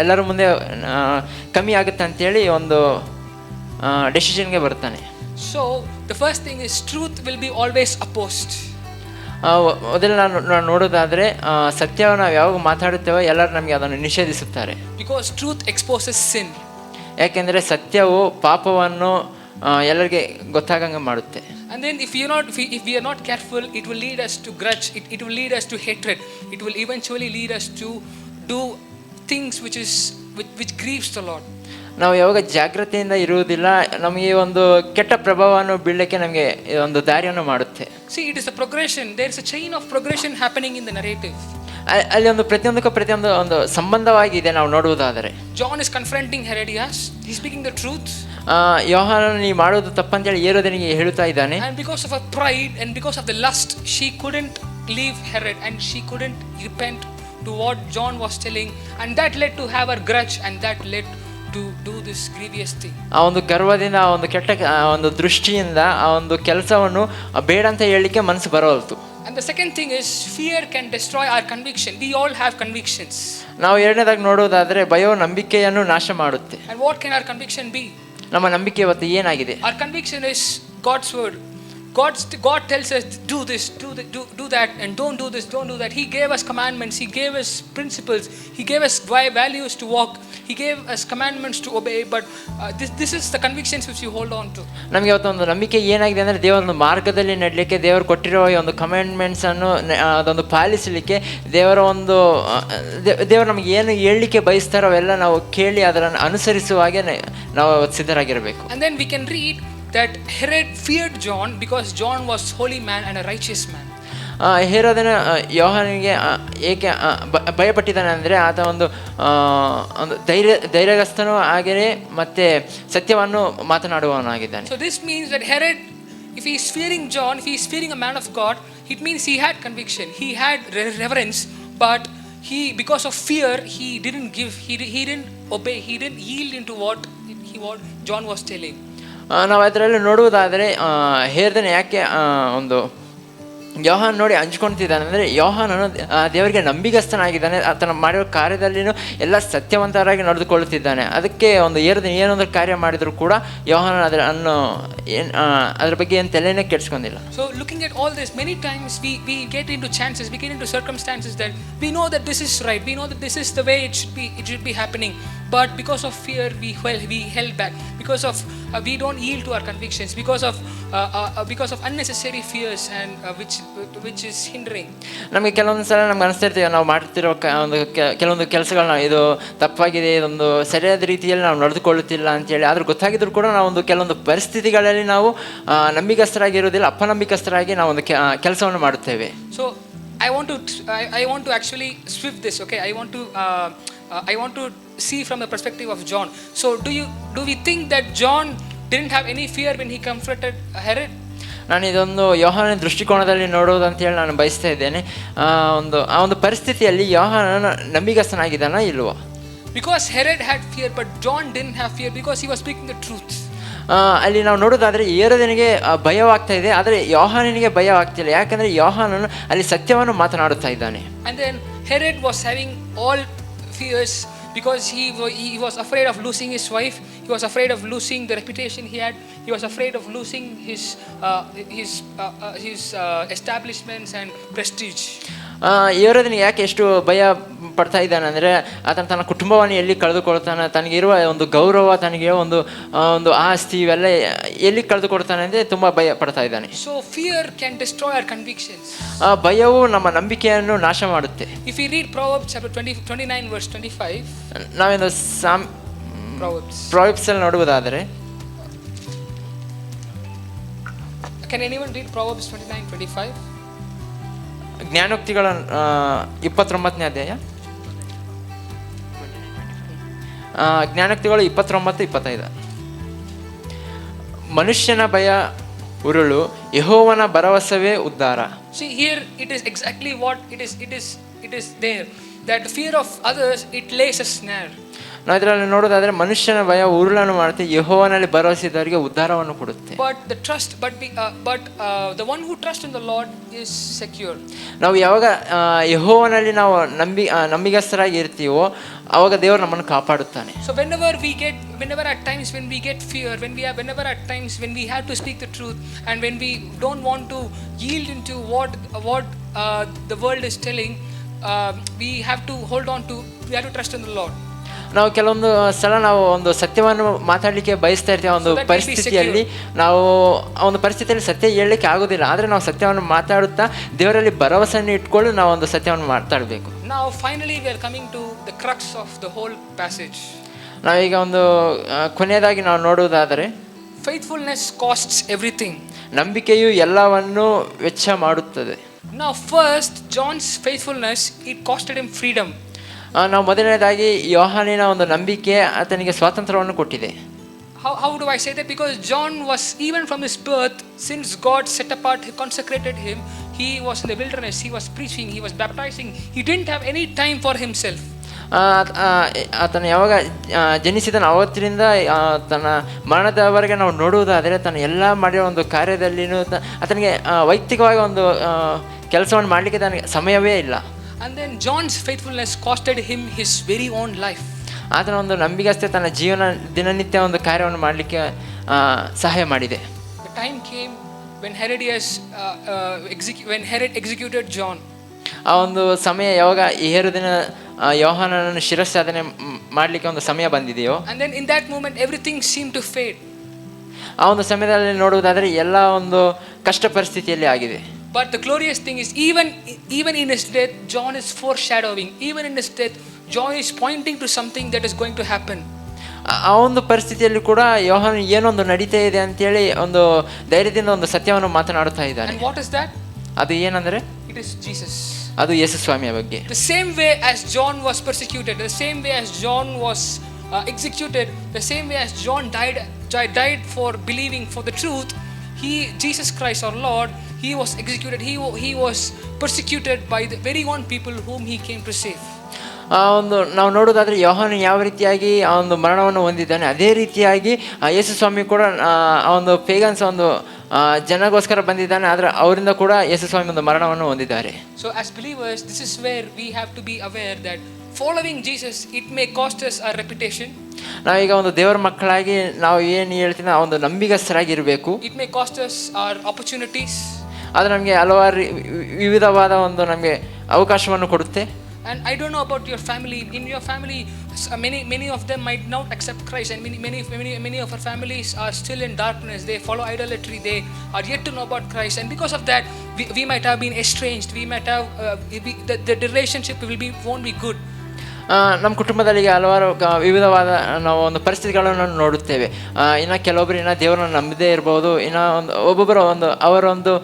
ಎಲ್ಲರ ಮುಂದೆ ಕಮ್ಮಿ ಆಗುತ್ತೆ ಅಂತೇಳಿ ಒಂದು ಡೆಸಿಷನ್ಗೆ ಬರ್ತಾನೆ. So the first thing is truth will be always opposed. ಮೊದಲು ನಾವು ನೋಡೋದಾದರೆ ಸತ್ಯವನ್ನು ನಾವು ಯಾವಾಗ ಮಾತಾಡುತ್ತೇವೋ ಎಲ್ಲರೂ ನಮಗೆ ಅದನ್ನು ನಿಷೇಧಿಸುತ್ತಾರೆ. Because truth exposes sin. ಯಾಕೆಂದರೆ ಸತ್ಯವು ಪಾಪವನ್ನು ಎಲ್ಲರಿಗೆ ಗೊತ್ತಾಗಂಗೆ ಮಾಡುತ್ತೆ. And then if we are not careful, it will lead us to grudge, it will lead us to hatred, it will eventually lead us to do things which grieves the Lord. ನಾವು ಯಾವಾಗ ಜಾಗ್ರತೆಯಿಂದ ಇರುವುದಿಲ್ಲ ನಮಗೆ ಒಂದು ಕೆಟ್ಟ ಪ್ರಭಾವವನ್ನು ಬೀಳಕ್ಕೆ ನಮಗೆ ಒಂದು ದಾರಿಯನ್ನು ಮಾಡುತ್ತೆ. See, it is a progression, there is a chain of progression happening in the narrative. ಅಲ್ಲಿ ಒಂದು ಪ್ರತಿಯೊಂದು ಒಂದು ಸಂಬಂಧವಾಗಿದೆ ನಾವು ನೋಡುವುದಾದರೆ. John is confronting Herodias, he is speaking the truth. ಯೋಹಾನನು ನೀ ಮಾಡೋದು ತಪ್ಪಂತೇಳಿ ಏರೋದನಿಗೆ ಹೇಳುತ್ತಾ ಇದ್ದಾನೆ. And because of her pride and because of the lust, she couldn't leave Herod and she couldn't repent to what John was telling, and that led to have her grudge, and that led to do this grievous thing. ಆ ಒಂದು ಗರ್ವದಿಂದ, ಆ ಒಂದು ಕೆಟ್ಟ ಒಂದು ದೃಷ್ಟಿಯಿಂದ ಆ ಒಂದು ಕೆಲಸವನ್ನು ಬೇಡ ಅಂತ ಹೇಳಲಿಕ್ಕೆ ಮನಸ್ಸು ಬರೋಲ್ತು. And the second thing is fear can destroy our conviction. We all have convictions. ನಾವು ಎರಡನೇದಾಗಿ ನೋಡೋದಾದ್ರೆ ಭಯವು ನಂಬಿಕೆಯನ್ನು ನಾಶ ಮಾಡುತ್ತೆ. And what can our conviction be? ನಮ್ಮ ನಂಬಿಕೆ ಇವತ್ತು ಏನಾಗಿದೆ? Our conviction is God's word. God tells us do this, do that, and don't do this, don't do that. He gave us commandments. He gave us principles. He gave us values to walk. He gave us commandments to obey. But this is the convictions which you hold on to. ನಮಗೆ ಇವತ್ತು ಒಂದು ನಂಬಿಕೆ ಏನಾಗಿದೆ ಅಂದರೆ ದೇವರ ಒಂದು ಮಾರ್ಗದಲ್ಲಿ ನಡಲಿಕ್ಕೆ, ದೇವರು ಕೊಟ್ಟಿರೋ ಈ ಒಂದು ಕಮಾಂಡ್ಮೆಂಟ್ಸ್ ಅನ್ನು ಅದೊಂದು ಪಾಲಿಸಲಿಕ್ಕೆ, ದೇವರು ನಮಗೆ ಏನು ಹೇಳಲಿಕ್ಕೆ ಬಯಸ್ತಾರೋ ಅವೆಲ್ಲ ನಾವು ಕೇಳಿ ಅದನ್ನು ಅನುಸರಿಸುವ ಹಾಗೆ ನಾವು ಸಿದ್ಧರಾಗಿರಬೇಕು. And then we can read that Herod feared John because John was holy man and a righteous man. ಹೇರೋದನ ಯೋಹಾನನಿಗೆ ಏಕೆ ಭಯಪಟ್ಟಿದ್ದಾನೆ ಅಂದರೆ ಆತ ಒಂದು ಧೈರ್ಯಗಸ್ತನೂ ಹಾಗೆಯೇ ಮತ್ತೆ ಸತ್ಯವನ್ನು ಮಾತನಾಡುವವನಾಗಿದ್ದಾನೆ. So this means that Herod, if he is fearing John, if he is fearing a man of God, it means he had conviction, he had reverence, but because of fear he didn't obey, he didn't yield into what John was telling. ನಾವು ಅದರಲ್ಲಿ ನೋಡುವುದಾದರೆ ಹೇರ್ದನೆ ಯಾಕೆ ಒಂದು ಯೋಹಾನ್ ನೋಡಿ ಹಂಚ್ಕೊಳ್ತಿದ್ದಾನೆ ಅಂದರೆ ಯೋಹಾನನು ದೇವರಿಗೆ ನಂಬಿಗಸ್ತನಾಗಿದ್ದಾನೆ. ಆತನ ಮಾಡಿರೋ ಕಾರ್ಯದಲ್ಲಿನೂ ಎಲ್ಲ ಸತ್ಯವಂತರಾಗಿ ನಡೆದುಕೊಳ್ಳುತ್ತಿದ್ದಾನೆ. ಅದಕ್ಕೆ ಒಂದು ಏನೊಂದು ಕಾರ್ಯ ಮಾಡಿದರೂ ಕೂಡ ಯೋಹಾನ ಅದ್ರ ಬಗ್ಗೆ ಏನು ತಲೆನೇ ಕೆಡಿಸ್ಕೊಂಡಿಲ್ಲ. So looking at all this, many times we get into chances, we get into circumstances that we know that this is right, we know that this is the way it should be happening, but because of fear we held back, because of we don't yield to our convictions, because of unnecessary fears, and which is hindering. ನಮಗೆ ಕೆಲವೊಂದು ಸಲ ನಮ್ಗೆ ಅನಿಸ್ತಿರ್ತೀವಿ, ನಾವು ಮಾಡ್ತಿರೋ ಕೆಲವೊಂದು ಕೆಲಸಗಳನ್ನ ಇದು ತಪ್ಪಾಗಿದೆ, ಇದೊಂದು ಸರಿಯಾದ ರೀತಿಯಲ್ಲಿ ನಾವು ನಡೆದುಕೊಳ್ಳುತ್ತಿಲ್ಲ ಅಂತೇಳಿ ಆದರೂ ಗೊತ್ತಾಗಿದ್ರು ಕೂಡ ನಾವು ಕೆಲವೊಂದು ಪರಿಸ್ಥಿತಿಗಳಲ್ಲಿ ನಾವು ನಂಬಿಕಸ್ಥರಾಗಿರೋದಿಲ್ಲ, ಅಪನಂಬಿಕಸ್ಥರಾಗಿ ನಾವು ಒಂದು ಕೆಲಸವನ್ನು ಮಾಡುತ್ತೇವೆ. So I want to actually swift this, okay? I want to see from the perspective of John. So do we think that John didn't have any fear when he confronted Herod? ನಾನು ಇದೊಂದು ಯೋಹಾನನ ದೃಷ್ಟಿಕೋನದಲ್ಲಿ ನೋಡೋದು ಅಂತೇಳಿ ನಾನು ಬಯಸ್ತಾ ಇದ್ದೇನೆ. ಆ ಒಂದು ಪರಿಸ್ಥಿತಿಯಲ್ಲಿ ಯೋಹಾನನ ನಂಬಿಗಸ್ತನಾಗಿದ್ದಾನ ಇಲ್ವೋ? Because Herod had fear, but John didn't have fear because he was speaking the truth. ಅಲ್ಲಿ ನಾವು ನೋಡೋದಾದರೆ ಹೇರೋದನಿಗೆ ಭಯವಾಗ್ತಾ ಇದೆ, ಆದರೆ ಯೋಹಾನನಿಗೆ ಭಯವಾಗ್ತಿಲ್ಲ. ಯಾಕಂದರೆ ಯೋಹಾನನು ಅಲ್ಲಿ ಸತ್ಯವನ್ನು ಮಾತನಾಡುತ್ತಾ ಇದ್ದಾನೆ. And then Herod was having all fears because he was afraid of losing his wife, he was afraid of losing the reputation he had, he was afraid of losing his establishments and prestige. ಹೇರೋದನಿಗೆ ಯಾಕೆ ಎಷ್ಟು ಭಯ ಪಡ್ತಾ ಇದ್ದಾನೆ ಅಂದರೆ ಆತನ ತನ್ನ ಕುಟುಂಬವನ್ನು ಎಲ್ಲಿ ಕಳೆದುಕೊಳ್ತಾನೆ, ತನಗಿರುವ ಒಂದು ಗೌರವ, ತನಗೆ ಒಂದು ಆಸ್ತಿ ಇವೆಲ್ಲ ಎಲ್ಲಿ ಕಳೆದುಕೊಡ್ತಾನೆ ಅಂದರೆ ತುಂಬ ಭಯ ಪಡ್ತಾ ಇದ್ದಾನೆ. So fear can destroy our convictions. ಭಯವು ನಮ್ಮ ನಂಬಿಕೆಯನ್ನು ನಾಶ ಮಾಡುತ್ತೆ. If we read Proverbs chapter 29 verse 25, ನಾವೇನು Proverbs ಅಲ್ಲಿ ನೋಡುವುದಾದರೆ, can anyone read Proverbs 29:25? ಜ್ಞಾನೋಕ್ತಿಗಳ 29ನೇ ಅಧ್ಯಾಯ, ಜ್ಞಾನೋಕ್ತಿಗಳು 29-25. ಮನುಷ್ಯನ ಭಯ ಉರುಳು, ಯೆಹೋವನ ಭರವಸವೇ ಉದ್ಧಾರ. See here it is exactly what it is there, that the fear of others it lays a snare. ನಾವು ಇದರಲ್ಲಿ ನೋಡೋದಾದ್ರೆ ಮನುಷ್ಯನ ಭಯ ಉರುಳನ್ನು ಮಾಡುತ್ತೆ, ಯೆಹೋವನಲ್ಲಿ ಭರವಸೆ ಇದ್ದವರಿಗೆ ಉದ್ಧಾರವನ್ನು ಕೊಡುತ್ತೆ. The one who trusts in the Lord is secure. ನಾವು ಯಾವಾಗ ಯೆಹೋವನಲ್ಲಿ ನಾವು ನಂಬಿಗಸ್ತರಾಗಿ ಇರ್ತೀವೋ ಅವಾಗ ದೇವರು ನಮ್ಮನ್ನು ಕಾಪಾಡುತ್ತಾನೆ. So whenever at times when we get fear, whenever at times when we have to speak the truth, and when we don't want to yield into what the world is telling, we have to trust in the Lord. ನಾವು ಕೆಲವೊಂದು ಸಲ ನಾವು ಒಂದು ಸತ್ಯವನ್ನು ಮಾತಾಡಲಿಕ್ಕೆ ಬಯಸ್ತಾ ಇರ್ತೀವಿ. ಒಂದು ಪರಿಸ್ಥಿತಿಯಲ್ಲಿ ನಾವು ಒಂದು ಪರಿಸ್ಥಿತಿಯಲ್ಲಿ ಸತ್ಯ ಹೇಳಲಿಕ್ಕೆ ಆಗೋದಿಲ್ಲ, ಆದರೆ ನಾವು ಸತ್ಯವನ್ನು ಮಾತಾಡುತ್ತಾ ದೇವರಲ್ಲಿ ಭರವಸೆಯನ್ನು ಇಟ್ಕೊಂಡು ನಾವು ಒಂದು ಸತ್ಯವನ್ನು ಮಾತಾಡಬೇಕು. Now finally we are coming to the crux of the whole passage. ನಾವೀಗ ಒಂದು ಕೊನೆಯದಾಗಿ ನಾವು ನೋಡುವುದಾದರೆ, faithfulness costs everything. ನಂಬಿಕೆಯು ಎಲ್ಲವನ್ನು ವೆಚ್ಚ ಮಾಡುತ್ತದೆ. Now first John's faithfulness, it costed him freedom. ನಾವು ಮೊದಲನೇದಾಗಿ ಯೋಹಾನನ ಒಂದು ನಂಬಿಕೆ ಆತನಿಗೆ ಸ್ವಾತಂತ್ರ್ಯವನ್ನು ಕೊಟ್ಟಿದೆ. how do I say that? Because John was, even from his birth, since God set apart, he consecrated him, he was in the wilderness, he was preaching, he was baptizing, he didn't have any time for himself. ಆತನು ಯಾವಾಗ ಜನಿಸಿದನು ಅವತ್ತಿನಿಂದ ತನ್ನ ಮರಣದವರೆಗೆ ನಾವು ನೋಡುವುದಾದರೆ ತನ್ನ ಎಲ್ಲ ಮಾಡಿರೋ ಒಂದು ಕಾರ್ಯದಲ್ಲಿನೂ ಆತನಿಗೆ ವೈಯಕ್ತಿಕವಾಗಿ ಒಂದು ಕೆಲಸವನ್ನು ಮಾಡಲಿಕ್ಕೆ ತನಗೆ ಸಮಯವೇ ಇಲ್ಲ. And then John's faithfulness costed him his very own life. ಆತನ ಒಂದು ನಂಬಿಗಸ್ತೆ ತನ್ನ ಜೀವನ ದಿನನಿತ್ಯ ಒಂದು ಕಾರ್ಯವನ್ನು ಮಾಡಲಿಕ್ಕೆ ಸಹಾಯ ಮಾಡಿದೆ. The time came when Herod executed John. ಆ ಒಂದು ಸಮಯ ಯಾವಾಗ ಹೆರೋದನ ಯೋಹಾನನನ್ನು ಶಿರಚ್ಛೇದನೆ ಮಾಡಲಿಕ್ಕೆ ಒಂದು ಸಮಯ ಬಂದಿದೆಯೋ, and then in that moment everything seemed to fade. ಆ ಒಂದು ಸಮಯದಲ್ಲಿ ನೋಡುವುದಾದರೆ ಎಲ್ಲ ಒಂದು ಕಷ್ಟ ಪರಿಸ್ಥಿತಿಯಲ್ಲಿ ಆಗಿದೆ. But the glorious thing is, even in his death, John is foreshadowing. Even in his death, John is pointing to something that is going to happen. ಆ ಒಂದು ಪರಿಸ್ಥಿತಿಯಲ್ಲಿ ಕೂಡ ಯೋಹಾನ ಏನೊಂದು ನಡೀತಾ ಇದೆ ಅಂತೇಳಿ ಒಂದು ಧೈರ್ಯದಿಂದ ಒಂದು ಸತ್ಯವನ್ನು ಮಾತನಾಡುತ್ತಾ ಇದ್ದಾನೆ. And what is that? ಅದು ಏನಂದ್ರೆ, it is Jesus. ಅದು ಯೇಸು ಸ್ವಾಮಿಯ ಬಗ್ಗೆ. The same way as John was persecuted, the same way as John was executed, the same way as John died for believing for the truth, Jesus Christ our Lord, he was executed, he was persecuted by the very own people whom he came to save. ಆ ಒಂದು ನಾವು ನೋಡೋದಾದರೆ ಯೋಹಾನ ಯಾವ ರೀತಿಯಾಗಿ ಆ ಒಂದು ಮರಣವನ್ನು ಹೊಂದಿದ್ದಾನೆ, ಅದೇ ರೀತಿಯಾಗಿ ಯೇಸು ಸ್ವಾಮಿ ಕೂಡ ಆ ಒಂದು ಪೇಗನ್ಸ್ ಒಂದು ಜನಗೋಸ್ಕರ ಬಂದಿದ್ದಾನೆ. ಆದರೆ ಅವರಿಂದ ಕೂಡ ಯೇಸು ಸ್ವಾಮಿ ಒಂದು ಮರಣವನ್ನು ಹೊಂದಿದ್ದಾರೆ. So as believers, this is where we have to be aware that following Jesus, it may cost us our reputation. ನಾವೀಗ ಒಂದು ದೇವರ ಮಕ್ಕಳಾಗಿ ನಾವು ಏನು ಹೇಳ್ತೀವಿ, ಆ ಒಂದು ನಂಬಿಗಸ್ತರಾಗಿರಬೇಕು. It may cost us our opportunities. ಅದು ನಮಗೆ ಹಲವಾರು ವಿವಿಧವಾದ ಒಂದು ನಮಗೆ ಅವಕಾಶವನ್ನು ಕೊಡುತ್ತೆ. And I don't know about your family. In your family, many of them might not accept Christ, and many of our families are still in darkness. They follow idolatry. They are yet to know about Christ, and because of that, we might have been estranged. We might have the relationship won't be good. ನಮ್ಮ ಕುಟುಂಬದಲ್ಲಿ ಹಲವಾರು ವಿವಿಧವಾದ ನಾವು ಒಂದು ಪರಿಸ್ಥಿತಿಗಳನ್ನು ನೋಡುತ್ತೇವೆ. ಇನ್ನು ಕೆಲವೊಬ್ಬರು ಇನ್ನು ದೇವರನ್ನು ನಂಬದೇ ಇರ್ಬೋದು, ಇನ್ನು ಒಬ್ಬೊಬ್ಬರು ಅವರೊಂದು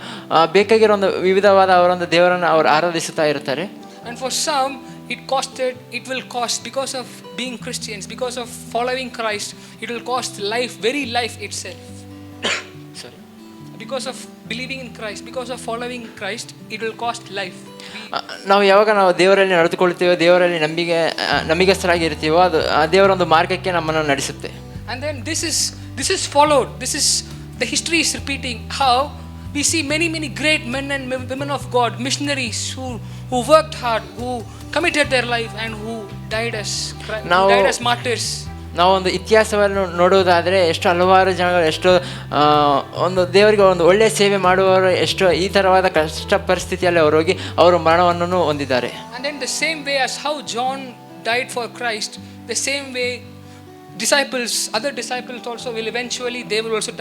ಬೇಕಾಗಿರೋ ಒಂದು ವಿವಿಧವಾದ ಅವರೊಂದು ದೇವರನ್ನು ಅವರು ಆರಾಧಿಸುತ್ತಾ ಇರ್ತಾರೆ. And for some, it will cost, because of being Christians, because of following Christ, it will cost life, very life itself. Sorry. Because of believing in Christ, because of following Christ, it will cost life. ನಾವು ಯಾವಾಗ ನಾವು ದೇವರಲ್ಲಿ ನಡೆದುಕೊಳ್ತೀವೋ, ದೇವರಲ್ಲಿ ನಂಬಿಗಸ್ತರಾಗಿ ಇರ್ತೀವೋ, ಅದು ಆ ದೇವರ ಒಂದು ಮಾರ್ಗಕ್ಕೆ ನಮ್ಮನ್ನು ನಡೆಸುತ್ತೆ. And then this is followed. The history is repeating how we see many great men and women of God, missionaries who worked hard, who committed their life, and who died as martyrs. ನಾವು ಒಂದು ಇತಿಹಾಸವನ್ನು ನೋಡುವುದಾದರೆ ಎಷ್ಟು ಹಲವಾರು ಜನಗಳು, ಎಷ್ಟು ಒಂದು ದೇವರಿಗೆ ಒಂದು ಒಳ್ಳೆಯ ಸೇವೆ ಮಾಡುವವರು ಎಷ್ಟು ಈ ಥರವಾದ ಕಷ್ಟ ಪರಿಸ್ಥಿತಿಯಲ್ಲಿ ಅವರು ಹೋಗಿ ಅವರು ಮರಣವನ್ನು ಹೊಂದಿದ್ದಾರೆ. And then the same way as how John died for Christ, the same way other disciples also will eventually, they will also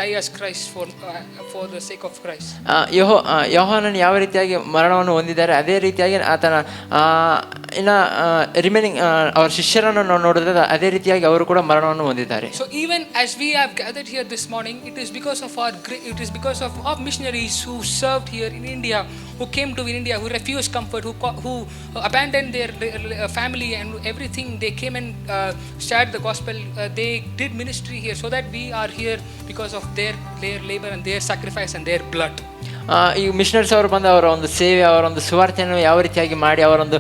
die as Christ for the sake of Christ. ಯೋಹಾನನು ಯಾವ ರೀತಿಯಾಗಿ ಮರಣವನ್ನು ಹೊಂದಿದ್ದಾರೆ, ಅದೇ ರೀತಿಯಾಗಿ ಆತನ ರಿಮೈನಿಂಗ್ ಅವರ ಶಿಷ್ಯರನ್ನು ನಾವು ನೋಡಿದ್ರೆ ಅದೇ ರೀತಿಯಾಗಿ ಅವರು ಕೂಡ ಮರಣವನ್ನು ಹೊಂದಿದ್ದಾರೆ. So even as we have gathered here this morning, it is because of our missionaries who served here in India, who came to India, who refused comfort, who abandoned their family and everything. They came and shared the gospel. They did ministry here, so that we are here because of their labor and their sacrifice and their blood. ಈ missionaries ಅವರು ಬಂದು ಅವರ ಒಂದು ಸೇವೆ, ಅವರ ಒಂದು ಸುವಾರ್ತೆಯನ್ನು ಯಾವ ರೀತಿಯಾಗಿ ಮಾಡಿ ಅವರೊಂದು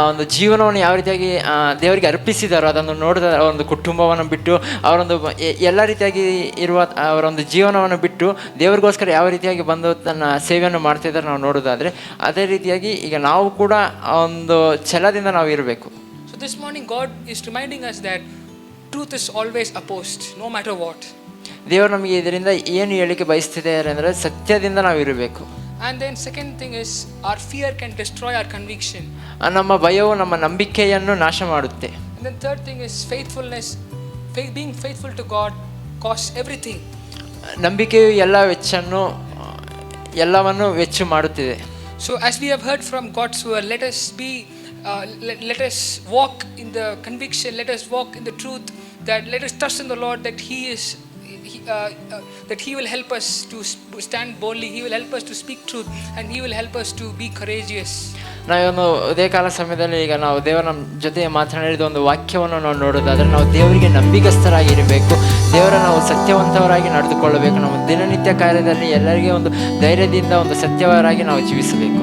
ಒಂದು ಜೀವನವನ್ನು ಯಾವ ರೀತಿಯಾಗಿ ದೇವರಿಗೆ ಅರ್ಪಿಸಿದಾರೋ ಅದನ್ನು ನೋಡಿದ ಅವರೊಂದು ಕುಟುಂಬವನ್ನು ಬಿಟ್ಟು ಅವರೊಂದು ಎಲ್ಲ ರೀತಿಯಾಗಿ ಇರುವ ಅವರೊಂದು ಜೀವನವನ್ನು ಬಿಟ್ಟು ದೇವರಿಗೋಸ್ಕರ ಯಾವ ರೀತಿಯಾಗಿ ಬಂದು ತನ್ನ ಸೇವೆಯನ್ನು ಮಾಡ್ತಿದ್ದಾರೆ ನಾವು ನೋಡೋದಾದರೆ, ಅದೇ ರೀತಿಯಾಗಿ ಈಗ ನಾವು ಕೂಡ ಒಂದು ಛಲದಿಂದ ನಾವು ಇರಬೇಕು. So this morning God is reminding us that truth is always opposed, no matter what. ದೇವರು ನಮಗೆ ಇದರಿಂದ ಏನು ಹೇಳಿಕೆ ಬಯಸ್ತಿದ್ದಾರೆ ಅಂದರೆ ಸತ್ಯದಿಂದ ನಾವು ಇರಬೇಕು. And then second thing is, our fear can destroy our conviction. ನಮ್ಮ ಭಯವು ನಮ್ಮ ನಂಬಿಕೆಯನ್ನು ನಾಶ ಮಾಡುತ್ತೆ. And then third thing is faithfulness. Being faithful to God costs everything. ನಂಬಿಕೆಯು ಎಲ್ಲವನ್ನು ವೆಚ್ಚ ಮಾಡುತ್ತಿದೆ. So as we have heard from God's word, let us walk in the conviction, let us walk in the truth, that let us trust in the Lord that that He will help us to stand boldly. He will help us to speak truth, and He will help us to be courageous. ನಾವೊಂದು ಉದಯಕಾಲ ಸಮಯದಲ್ಲಿ ಈಗ ನಾವು ದೇವರ ನಮ್ಮ ಜೊತೆ ಮಾತನಾಡಿದ ಒಂದು ವಾಕ್ಯವನ್ನು ನಾವು ನೋಡೋದಾದ್ರೆ ನಾವು ದೇವರಿಗೆ ನಂಬಿಗಸ್ತರಾಗಿರಬೇಕು, ದೇವರ ನಾವು ಸತ್ಯವಂತವರಾಗಿ ನಡೆದುಕೊಳ್ಳಬೇಕು, ನಮ್ಮ ದಿನನಿತ್ಯ ಕಾರ್ಯದಲ್ಲಿ ಎಲ್ಲರಿಗೆ ಒಂದು ಧೈರ್ಯದಿಂದ ಒಂದು ಸತ್ಯವರಾಗಿ ನಾವು ಜೀವಿಸಬೇಕು.